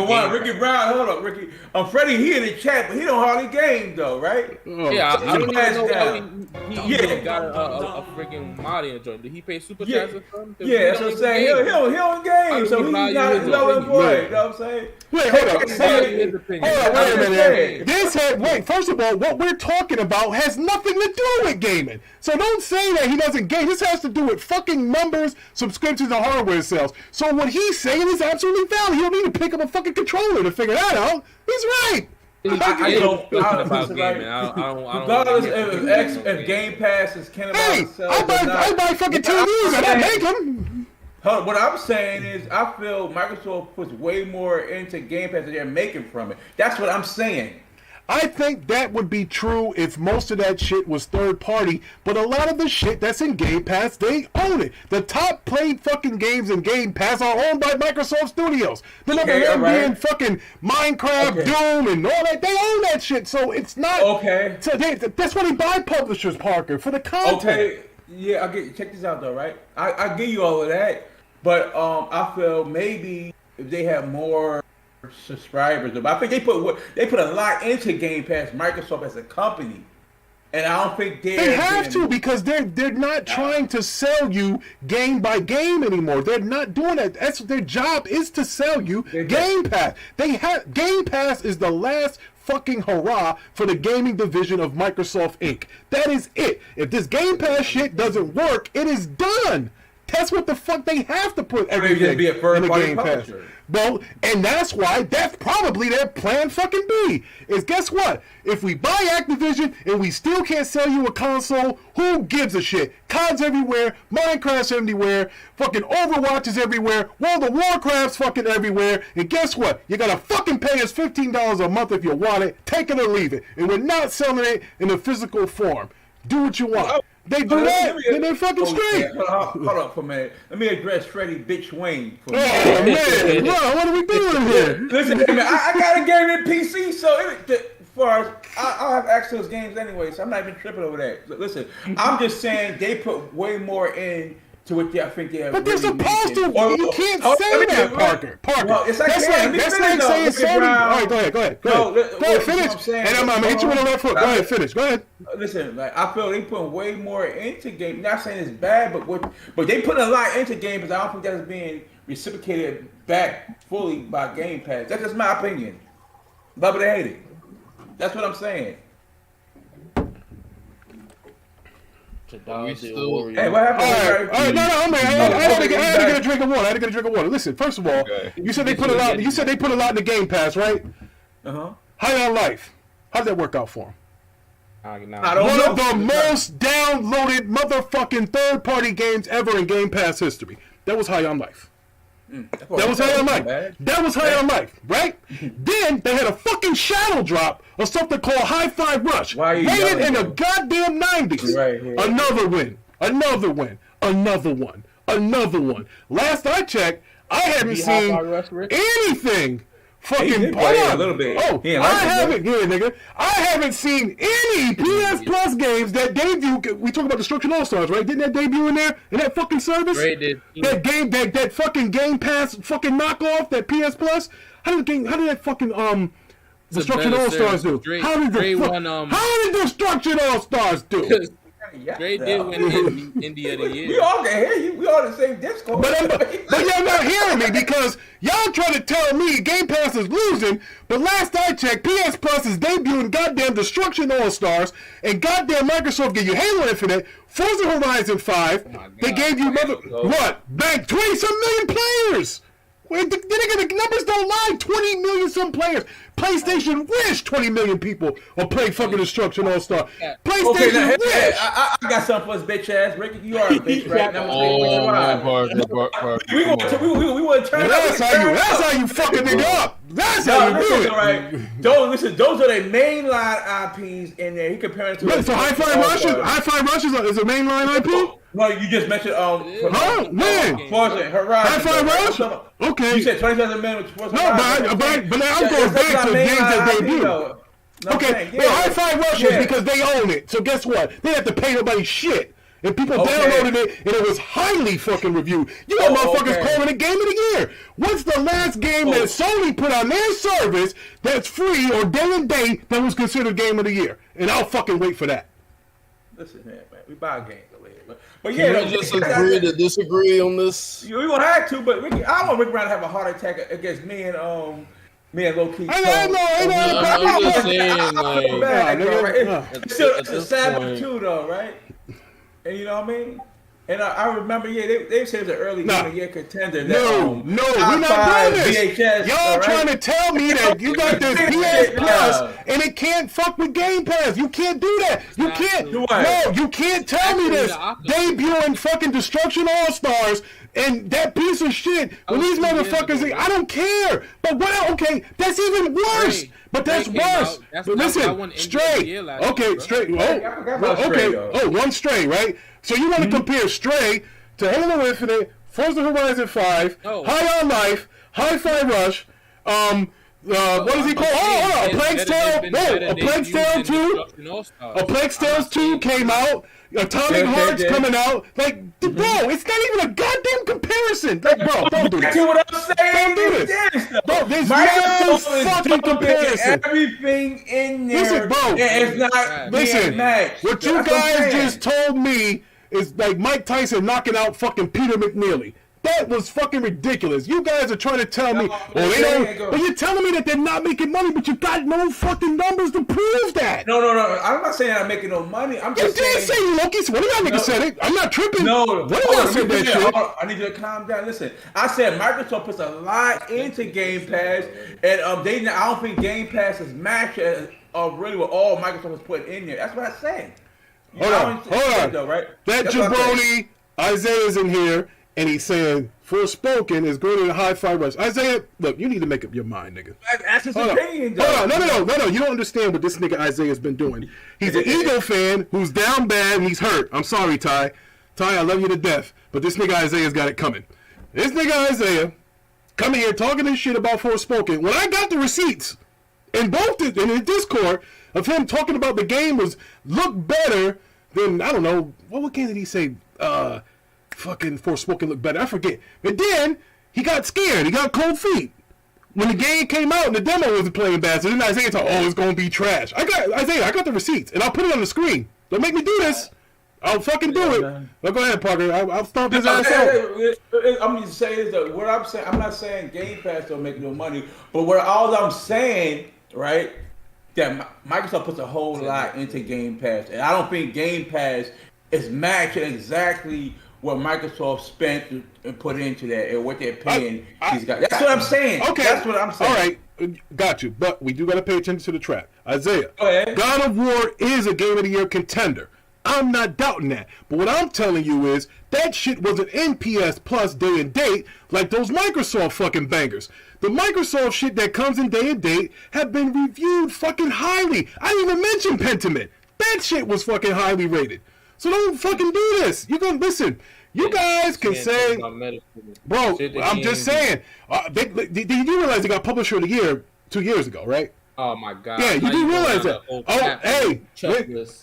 S2: one, Ricky Brown, hold up, Ricky. Freddie, he in the chat, but he don't hardly game though, right?
S4: Yeah, I don't even know he got a freaking mod in the joint. Did he pay super chats or something?
S2: Yeah, that's what I'm saying. He don't game, so he's not a null employee. You know what I'm saying?
S1: Wait, hold on. Wait a minute. Wait, first of all, what we're talking about has nothing to do with gaming. So don't say that he doesn't game. This has to do with fucking numbers, subscriptions, and hardware sales. So what he's saying is absolutely valid. You don't need to pick up a fucking controller to figure that out. He's right.
S2: I don't regardless if Game Pass is cannibalizing
S1: I buy fucking TVs and I make them.
S2: What I'm saying is, I feel Microsoft puts way more into Game Pass than they're making from it. That's what I'm saying.
S1: I think that would be true if most of that shit was third party, but a lot of the shit that's in Game Pass, they own it. The top played fucking games in Game Pass are owned by Microsoft Studios. The number one being fucking Minecraft, Doom, and all that. They own that shit, so it's not.
S2: Okay.
S1: So that's why they buy publishers, Parker, for the content.
S2: Okay. Yeah, check this out though, right? I give you all of that, but I feel maybe if they have more subscribers, but I think they put a lot into Game Pass, Microsoft as a company, and I don't think
S1: they have to, because they're not trying to sell you game by game anymore. They're not doing that. That's their job, is to sell you Game Pass. Game Pass is the last fucking hurrah for the gaming division of Microsoft Inc. That is it. If this Game Pass shit doesn't work, it is done. That's what the fuck they have to put everything in the Game Pass. Well, and that's why that's probably their plan fucking B. Is guess what? If we buy Activision and we still can't sell you a console, who gives a shit? COD's everywhere, Minecraft's everywhere, fucking Overwatch is everywhere, World of Warcraft's fucking everywhere, and guess what? You gotta fucking pay us $15 a month if you want it, take it or leave it. And we're not selling it in a physical form. Do what you want. They do that, then they're fucking straight.
S2: Hold up for a minute. Let me address Freddie Bitch Wayne.
S1: Oh, man. Bro, what are we doing here?
S2: Listen, man, I got a game in PC, so as far as I'll have access to games anyway, so I'm not even tripping over that. Listen, I'm just saying they put way more in to what I think they have.
S1: But they're supposed to. You can't say that, Parker.
S2: Well, it's like
S1: that's like saying Sony. All right, go ahead. Go ahead, finish. And I'm going to hit you with a left foot. Go ahead, finish. Go ahead.
S2: Listen, like, I feel they put way more into games. Not saying it's bad, but they put a lot into games. I don't think that's being reciprocated back fully by Game Pass. That's just my opinion. Love it or hate it. That's what I'm saying.
S4: Hey, what
S2: happened?
S1: All right, no, man. I had to get a drink of water. Listen, first of all, you said they put a lot. You said they put a lot in the Game Pass, right? High on Life. How'd that work out for them? One of the most downloaded motherfucking third-party games ever in Game Pass history. That was High on Life. That was High on Life. That was High on Life, right? Then they had a fucking shadow drop of something called Hi-Fi Rush. Rated in the goddamn 90s. Right. Another one. Last I checked, I haven't seen anything. Fucking
S2: a little bit.
S1: I haven't seen any PS Plus games that debut. We talk about Destruction All Stars, right? Didn't that debut in there in that fucking service? That game, that fucking Game Pass fucking knockoff, that PS Plus. How did that fucking Destruction All Stars do? How did Destruction All Stars do?
S4: Dre did win Indie of the Year.
S2: We all can hear you. We all in the same Discord.
S1: But y'all not hearing me because y'all trying to tell me Game Pass is losing. But last I checked, PS Plus is debuting goddamn Destruction All-Stars, and goddamn Microsoft gave you Halo Infinite, Forza Horizon 5. They gave you Bank 20-some million players. The numbers don't lie. 20 million some players. PlayStation wish 20 million people are playing fucking Destruction All-Star. PlayStation wish.
S2: I got something for this bitch ass. Ricky, you are a bitch, right? We want to turn
S1: That's how you fucking nigga up. That's how you do it.
S2: Right. Those are the mainline IPs in there. He comparing to.
S1: So Hi-Fi Rush is a mainline IP?
S2: No, you just mentioned
S1: when?
S2: Forza Horizon.
S1: Hi-Fi Rush? Okay.
S2: You said 27 minutes.
S1: But I'm going back to games that debut. Okay, but Hi-Fi Rush is because they own it. So guess what? They have to pay nobody shit. And people downloaded it, and it was highly fucking reviewed. You got motherfuckers calling it Game of the Year. What's the last game that Sony put on their service that's free or day and date that was considered Game of the Year? And I'll fucking wait for that.
S2: Listen here, man. We buy games. But
S3: can we just agree to disagree on this?
S2: We gonna have to, but Ricky, I don't want Ricky Brown to have a heart attack against me and Low Key.
S1: I'm
S3: just saying,
S2: it's a Sabbath too, though, right? And you know what I mean? And I remember, they said it was an early game of year contender.
S1: No, we're not doing this. VHS, y'all trying to tell me that you got this PS Plus and it can't fuck with Game Pass. You can't do that. You can't. No, you can't tell me this. Debuting fucking Destruction All-Stars and that piece of shit. When these motherfuckers, I don't care. But what? Okay, that's even worse. But that's worse. But listen, Stray. Okay, Stray. One Stray, right? So you want to compare Stray to Halo Infinite, Forza Horizon 5, High on Life, Hi-Fi Rush, what is he called? A Plague's Tale. A Plague's Tale 2. A Plague's Tale 2 came out. Atomic Heart's coming out. Like, bro, it's not even a goddamn comparison. Like, bro, don't do this.
S2: That's what I'm saying.
S1: Don't do this. Bro, there's no fucking comparison.
S2: Everything in there.
S1: Listen, bro.
S2: It's not
S1: listen, what you guys just told me is like Mike Tyson knocking out fucking Peter McNeely. That was fucking ridiculous. You guys are trying to tell me, they don't. But you're telling me that they're not making money, but you got no fucking numbers to prove that.
S2: No. I'm not saying I'm making no money. I'm just saying.
S1: You did say Loki. One of y'all niggas said it. I'm not tripping.
S2: No.
S1: One of y'all said that shit.
S2: I need you to calm down. Listen, I said Microsoft puts a lot into Game Pass, and I don't think Game Pass is matching really what all Microsoft was putting in there. That's what I said.
S1: Hold on.
S2: Though, right?
S1: That jabroni Isaiah's in here. And he's saying, Forspoken is greater than Hi-Fi Rush. Isaiah, look, you need to make up your mind, nigga.
S2: That's his opinion, though.
S1: Hold on. No. You don't understand what this nigga Isaiah's been doing. He's an Eagle fan who's down bad and he's hurt. I'm sorry, Ty. Ty, I love you to death. But this nigga Isaiah's got it coming. This nigga Isaiah coming here talking this shit about Forspoken. When I got the receipts in the Discord of him talking about the game look better than, I don't know, what game did he say? Fucking Forspoken looked better. I forget. But then he got scared. He got cold feet. When the game came out and the demo wasn't playing bad, so then Isaiah thought, it's gonna be trash. I got the receipts and I'll put it on the screen. Don't make me do this. I'll fucking do it. Well, go ahead, Parker. I'll stomp his ass out.
S2: I'm just saying is that what I'm saying. I'm not saying Game Pass don't make no money, but all I'm saying, right, that Microsoft puts a whole lot into Game Pass, and I don't think Game Pass is matching exactly what Microsoft spent and put into that and what they're paying these guys. That's what I'm saying.
S1: Okay.
S2: That's what I'm saying.
S1: All right. Got you. But we do got to pay attention to the trap. Isaiah,
S2: go ahead.
S1: God of War is a Game of the Year contender. I'm not doubting that. But what I'm telling you is that shit wasn't in PS Plus day and date like those Microsoft fucking bangers. The Microsoft shit that comes in day and date have been reviewed fucking highly. I didn't even mention Pentiment. That shit was fucking highly rated. So don't fucking do this. You're going to listen. You guys can say, bro, I'm just saying. Did you realize they got Publisher of the Year 2 years ago, right?
S4: Oh, my God.
S1: Yeah, you do realize that.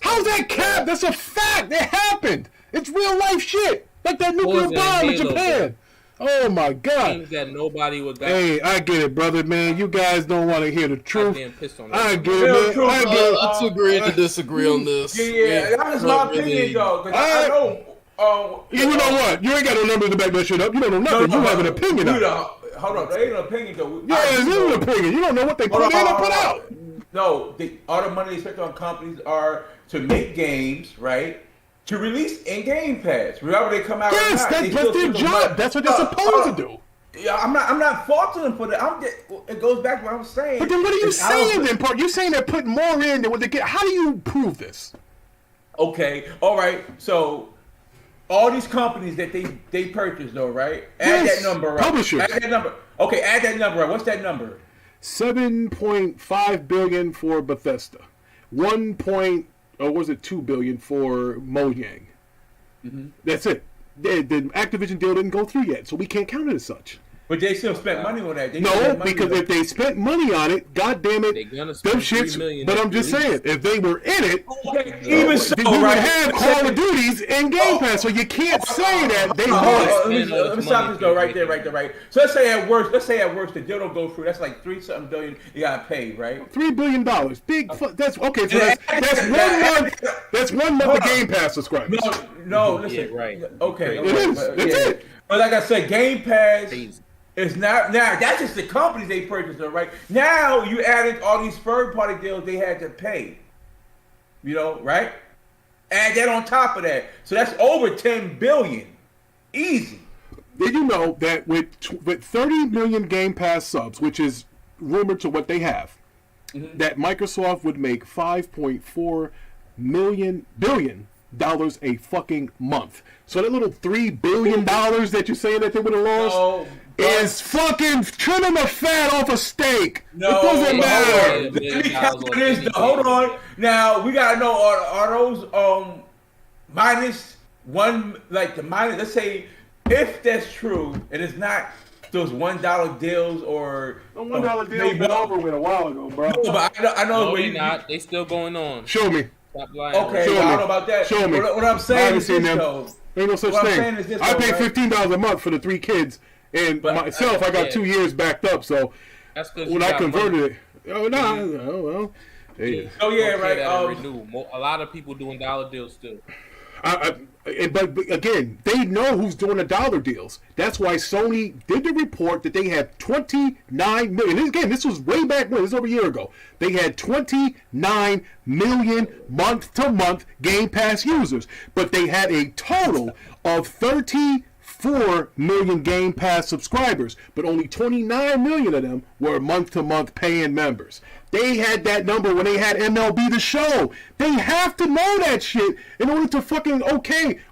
S1: How's that cap? That's a fact. It happened. It's real life shit. Like that nuclear bomb in Japan. Oh my God!
S4: Games that nobody would.
S1: Hey, I get it, brother, man. You guys don't want to hear the truth. I get it, man. I get it.
S3: Let's agree to disagree on this.
S2: Yeah, that's my opinion, though. Because I know.
S1: You know what? You ain't got no numbers to back that shit up. You don't know nothing. You have an opinion.
S2: Hold on, there ain't no opinion though.
S1: Yeah, it's an opinion. You don't know what they put in and put out.
S2: No, all the money they spent on companies are to make games, right? To release in Game Pass. Remember they come out.
S1: Yes, that's their job. That's what they're supposed to do.
S2: Yeah, I'm not faulting them for that. It goes back to what I was saying.
S1: But then what are you saying then, Park? You're saying they're putting more in than what they get. How do you prove this?
S2: Okay, all right. So all these companies that they purchased though, right? Add that number up.
S1: Publishers.
S2: Add that number. Okay, add that number up. What's that number?
S1: $7.5 billion for Bethesda. 2 billion for Mojang. Mm-hmm. That's it. The Activision deal didn't go through yet, so we can't count it as such.
S2: But they still spent money on that.
S1: No, because if they spent money on it, God damn it, them shits. But I'm just saying, if they were in it,
S2: even so,
S1: you would have Call of Duties and Game Pass. So you can't say that they won it.
S2: Let me stop this though, right there. So let's say at worst, the deal don't go through. That's like $3-something billion you gotta pay, right?
S1: $3 billion. That's okay. So that's 1 month. That's 1 month of Game Pass subscribers.
S2: No, listen.
S4: Yeah, right.
S2: Okay.
S1: It is. That's it.
S2: But like I said, Game Pass. It's not now. That's just the companies they purchased, right? Now you added all these third-party deals they had to pay. You know, right? Add that on top of that, so that's over $10 billion, easy.
S1: Did you know that with 30 million Game Pass subs, which is rumored to what they have, that Microsoft would make $5.4 billion a fucking month. So that little $3 billion that you're saying that they would have lost is fucking trimming the fat off a steak.
S2: No,
S1: it doesn't matter.
S2: Hold on. Now we gotta know are those minus one, like the minus? Let's say if that's true, and it's not those $1 deals or
S1: $1 deals been over with a while ago, bro.
S2: No, but I know
S4: no,
S2: where
S4: they not. They still going on.
S1: Show me.
S4: Stop lying.
S2: Okay, I don't know about that.
S1: Show me.
S2: What I'm saying is this, though.
S1: There ain't no such thing. I pay $15 a month for the 3 kids, and myself, I got 2 years backed up. So when I converted it, Hey.
S2: Oh yeah, right.
S4: A lot of people doing dollar deals still.
S1: But again, they know who's doing the dollar deals. That's why Sony did the report that they had 29 million. Again, this was way back when. This was over a year ago. They had 29 million month-to-month Game Pass users. But they had a total of 34 million Game Pass subscribers. But only 29 million of them were month-to-month paying members. They had that number when they had MLB The Show. They have to know that shit in order to fucking,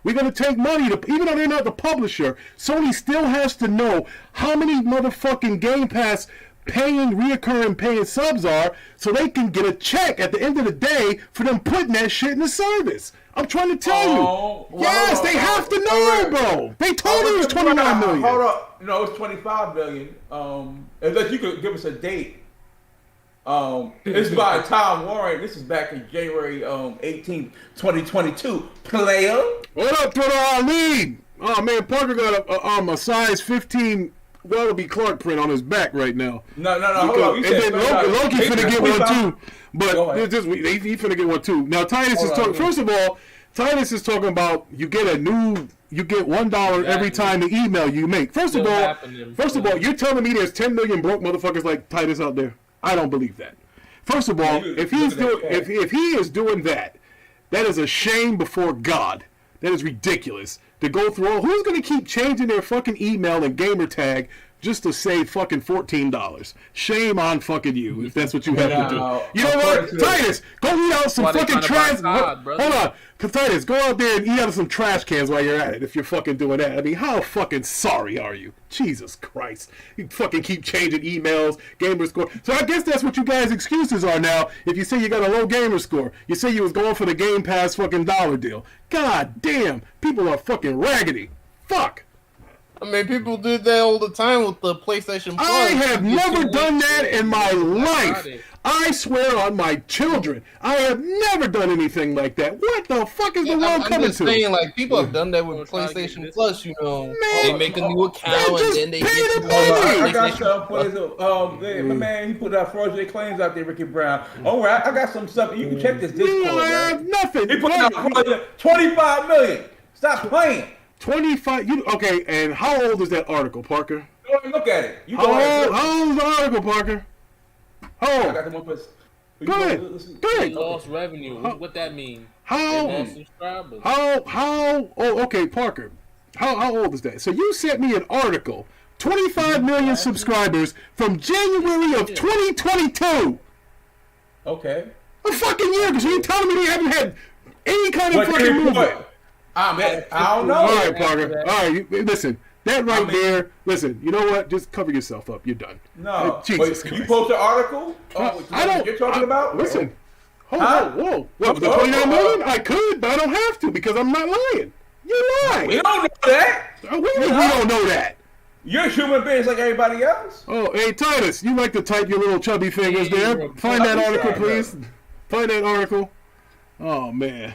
S1: we're going to take money. Even though they're not the publisher, Sony still has to know how many motherfucking Game Pass reoccurring paying subs are so they can get a check at the end of the day for them putting that shit in the service. I'm trying to tell you. Yes, they have to know, bro. They told me it was 29 million.
S2: Hold up. No, it's 25 million. Unless you could give us a date. This is by Tom Warren. This is back in January 18th, 2022. Player.
S1: What up, Twitter Ali? Oh man, Parker got a size 15 Wallaby Clark print on his back right now.
S2: No. Hold on.
S1: And then Loki finna get one too. But he finna get one too. Now Titus is talking. First of all, Titus is talking about you get $1 every time the email you make. First of all, you're telling me there's 10 million broke motherfuckers like Titus out there? I don't believe that. First of all, if he is doing that, that is a shame before God. That is ridiculous. To go through, who's going to keep changing their fucking email and gamer tag just to save fucking $14? Shame on fucking you if that's what you have to do. You know what, Titus? Go eat out some fucking trash. Hold on, Titus, go out there and eat out of some trash cans while you're at it. If you're fucking doing that, I mean, how fucking sorry are you? Jesus Christ! You fucking keep changing emails, gamer score. So I guess that's what you guys' excuses are now. If you say you got a low gamer score, you say you was going for the Game Pass fucking dollar deal. God damn, people are fucking raggedy. Fuck.
S3: I mean, people did that all the time with the PlayStation Plus.
S1: I have never done that in my life. I swear on my children, I have never done anything like that. What the fuck is the world coming to?
S3: I'm just saying, like, people have done that with PlayStation Plus, you know. They make a new account and then they get the
S2: I got some my man, he put out fraudulent claims out there, Ricky Brown. All right, I got some stuff. You can check this Discord.
S1: I have nothing.
S2: He put out 25 million. Stop playing.
S1: 25. Okay, and how old is that article, Parker?
S2: Go and look at it.
S1: How old is the article, Parker? How old?
S2: I got the one place.
S1: Go ahead.
S4: Lost revenue. What that mean?
S1: How? Oh, okay, Parker. How old is that? So you sent me an article. 25 million subscribers from January of 2022.
S2: Okay.
S1: A fucking year, because you're telling me they haven't had any kind of fucking movement.
S2: I don't know.
S1: All right, Parker. All right, listen. That there, listen, you know what? Just cover yourself up. You're done.
S2: No.
S1: Jesus
S2: Wait,
S1: Christ.
S2: you post an article?
S1: I don't.
S2: You're talking about?
S1: Listen. Whoa. What, the 29 million? I could, but I don't have to because I'm not lying. You're lying.
S2: We don't know that.
S1: We don't know that.
S2: You're human beings like everybody else.
S1: Oh, hey, Titus, you like to type your little chubby fingers there. Find that article, please. Find that article. Oh, man.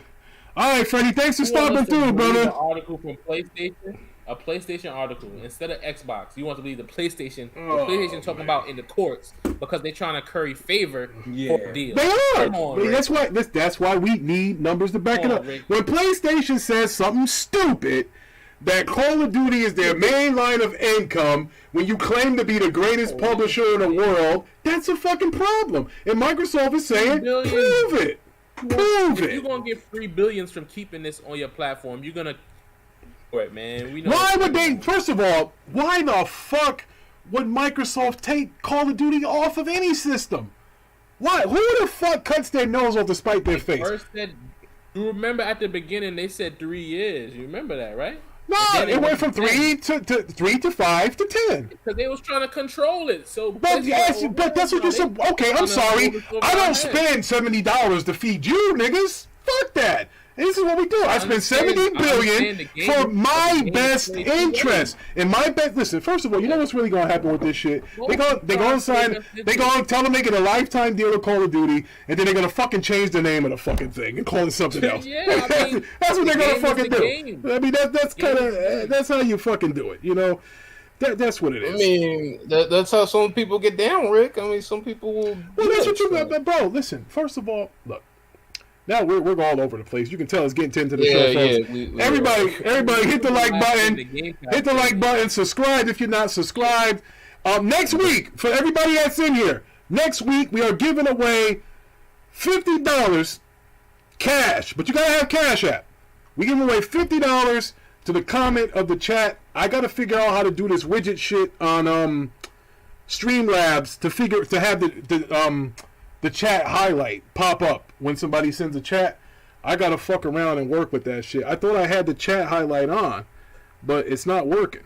S1: All right, Freddie, thanks for stopping through, brother.
S4: An article from PlayStation. A PlayStation article instead of Xbox. You want to believe the PlayStation. The PlayStation talking about in the courts because they're trying to curry favor for a deal.
S1: They are.
S4: Come on,
S1: that's why we need numbers to back it up.
S4: Rick.
S1: When PlayStation says something stupid, that Call of Duty is their main line of income, when you claim to be the greatest publisher in the world, that's a fucking problem. And Microsoft is saying, prove it. Prove it.
S4: If you're gonna get $3 billion from keeping this on your platform, you're gonna. Right, man. We know.
S1: Why would they? First of all, why the fuck would Microsoft take Call of Duty off of any system? Why? Who the fuck cuts their nose off to spite their face?
S4: First said, you remember at the beginning they said 3 years. You remember that, right?
S1: No, it went from 3 to 5 to 10.
S4: Because they was trying to control it. So,
S1: but that's what you said. Okay, I'm sorry. I don't spend $70 to feed you, niggas. Fuck that. This is what we do. I spend $70 billion for my best interest. And my best. Listen, first of all, you know what's really going to happen with this shit? They're going to tell them they get a lifetime deal with Call of Duty, and then they're going to fucking change the name of the fucking thing and call it something else. That's what they're going to fucking do. I mean, that's kind of that's how you fucking do it. You know, that's what it is.
S3: I mean, that's how some people get down, Rick. I mean, some people will.
S1: Well, that's what you, bro. Listen, first of all, look. Now we're all over the place. You can tell it's getting into the show. Yeah, everybody, hit the like button. Hit the like button. Subscribe if you're not subscribed. Next week, for everybody that's in here, next week we are giving away $50 cash, but you gotta have Cash App. We give away $50 to the comment of the chat. I gotta figure out how to do this widget shit on Streamlabs to have the chat highlight pop up when somebody sends a chat. I gotta fuck around and work with that shit. I thought I had the chat highlight on, but it's not working.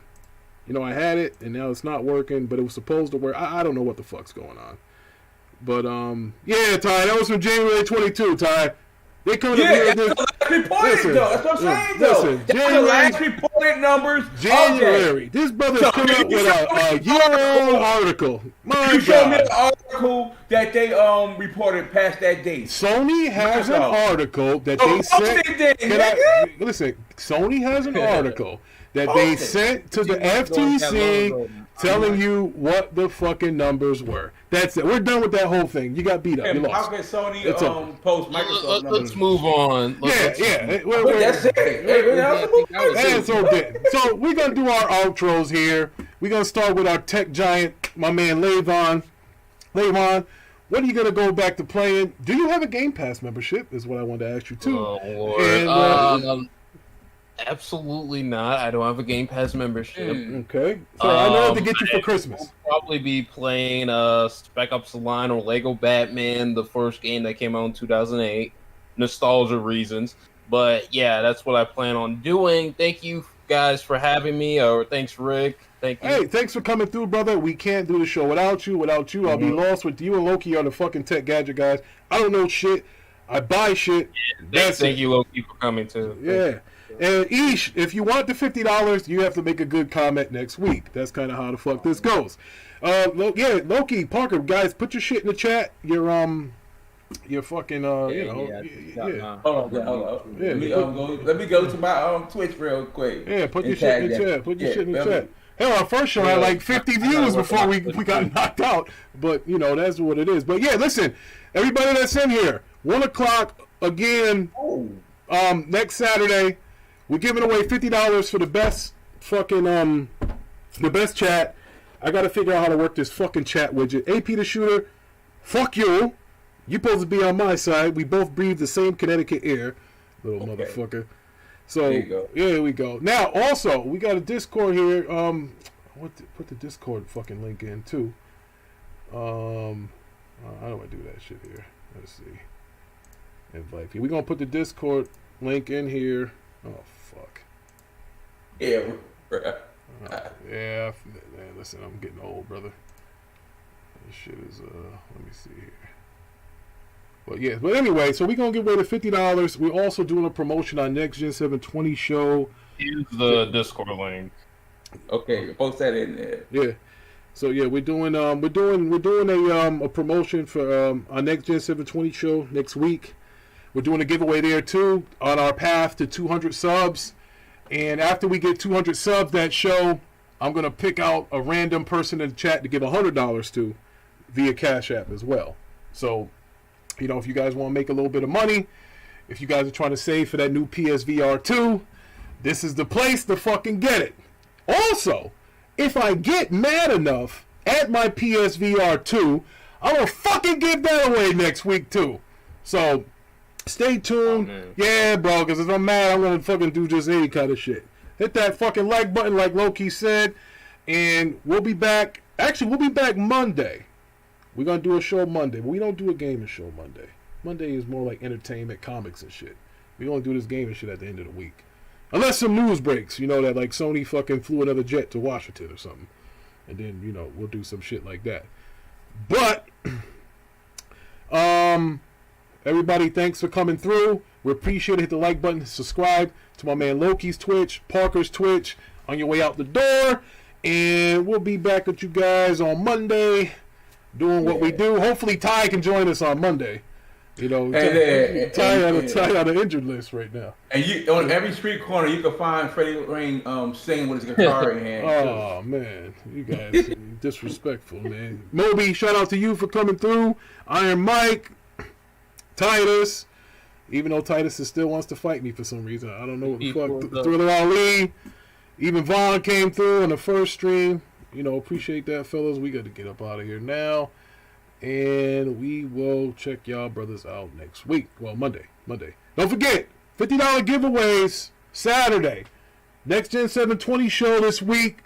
S1: You know, I had it and now it's not working, but it was supposed to work. I don't know what the fuck's going on. But yeah, Ty, that was from January 22, Ty. They coming up here.
S2: That's the last reported though. That's what I'm saying though. That's the last reported numbers.
S1: January. This brother's coming up with a year-old article.
S2: You showed me an article that they reported past that date.
S1: Sony has an article that they sent. Listen, Sony has an article that they sent to the FTC telling you what the fucking numbers were. That's it. We're done with that whole thing. You got beat up. You lost.
S2: How can Sony post Microsoft numbers?
S3: Let's move on.
S2: That's it.
S1: That's so dead. So we're going to do our outros here. We're going to start with our tech giant, my man Levon. Levon, when are you going to go back to playing? Do you have a Game Pass membership is what I wanted to ask you, too.
S3: Oh, Lord. And, absolutely not. I don't have a Game Pass membership.
S1: Okay. So I know what to get you for Christmas.
S3: I'll probably be playing Spec Ops The Line or Lego Batman, the first game that came out in 2008. Nostalgia reasons. But yeah, that's what I plan on doing. Thank you guys for having me. Or thanks, Rick. Thank you.
S1: Hey, thanks for coming through, brother. We can't do the show without you. Without you, I'll be lost. With you and Loki are the fucking tech gadget guys. I don't know shit. I buy shit.
S3: Yeah, thank you, Loki, for coming too.
S1: Yeah. And Ish, if you want the $50, you have to make a good comment next week. That's kind of how the fuck this goes. Loki, Parker, guys, put your shit in the chat. Your fucking yeah.
S2: Hold on. Let me go to my Twitch real quick.
S1: Yeah, put your shit in the chat. Put your shit in the chat. Hell, our first show had like 50 views before we got knocked out. But, you know, that's what it is. But, yeah, listen, everybody that's in here, 1 o'clock again, next Saturday, we're giving away $50 for the best fucking, the best chat. I got to figure out how to work this fucking chat widget. AP the Shooter, fuck you. You supposed to be on my side. We both breathe the same Connecticut air, little motherfucker. So there you go. Yeah, we go. Now, also, we got a Discord here. Put the Discord fucking link in too. I don't want to do that shit here. Let's see. Invite people. We're gonna put the Discord link in here. Oh fuck.
S2: Yeah.
S1: Yeah. Man, listen, I'm getting old, brother. This shit is let me see here. But anyway, so we're going to give away the $50. We're also doing a promotion on Next Gen 720 show.
S3: Use the Discord link.
S2: Okay, post that in there.
S1: Yeah. So yeah, we're doing a promotion for our Next Gen 720 show next week. We're doing a giveaway there too on our path to 200 subs. And after we get 200 subs that show, I'm going to pick out a random person in the chat to give $100 to via Cash App as well. So, you know, if you guys want to make a little bit of money, if you guys are trying to save for that new PSV R2, this is the place to fucking get it. Also, if I get mad enough at my PSV R2, I'm going to fucking give that away next week too. So, stay tuned. Yeah, bro, because if I'm mad, I'm going to fucking do just any kind of shit. Hit that fucking like button like Loki said, and we'll be back. Actually, we'll be back Monday. We're going to do a show Monday, but we don't do a gaming show Monday. Monday is more like entertainment, comics, and shit. We only do this gaming shit at the end of the week. Unless some news breaks, you know, that like Sony fucking flew another jet to Washington or something. And then, you know, we'll do some shit like that. But, everybody, thanks for coming through. We appreciate it. Hit the like button, subscribe to my man Loki's Twitch, Parker's Twitch on your way out the door. And we'll be back with you guys on Monday. Doing what we do. Hopefully Ty can join us on Monday. You know, Ty on the injured list right now.
S2: And you on every street corner you can find Freddie Ring singing with his guitar in hand.
S1: Oh man, you guys disrespectful, man. Moby, shout out to you for coming through. Iron Mike, Titus. Even though Titus still wants to fight me for some reason, I don't know what the fuck. Thriller Ali, even Vaughn came through on the first stream. You know, appreciate that, fellas. We got to get up out of here now. And we will check y'all brothers out next week. Well, Monday. Don't forget, $50 giveaways Saturday. Next Gen 720 show this week.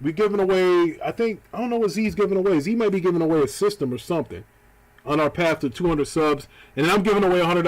S1: We giving away, I don't know what Z's giving away. Z might be giving away a system or something on our path to 200 subs. And I'm giving away $100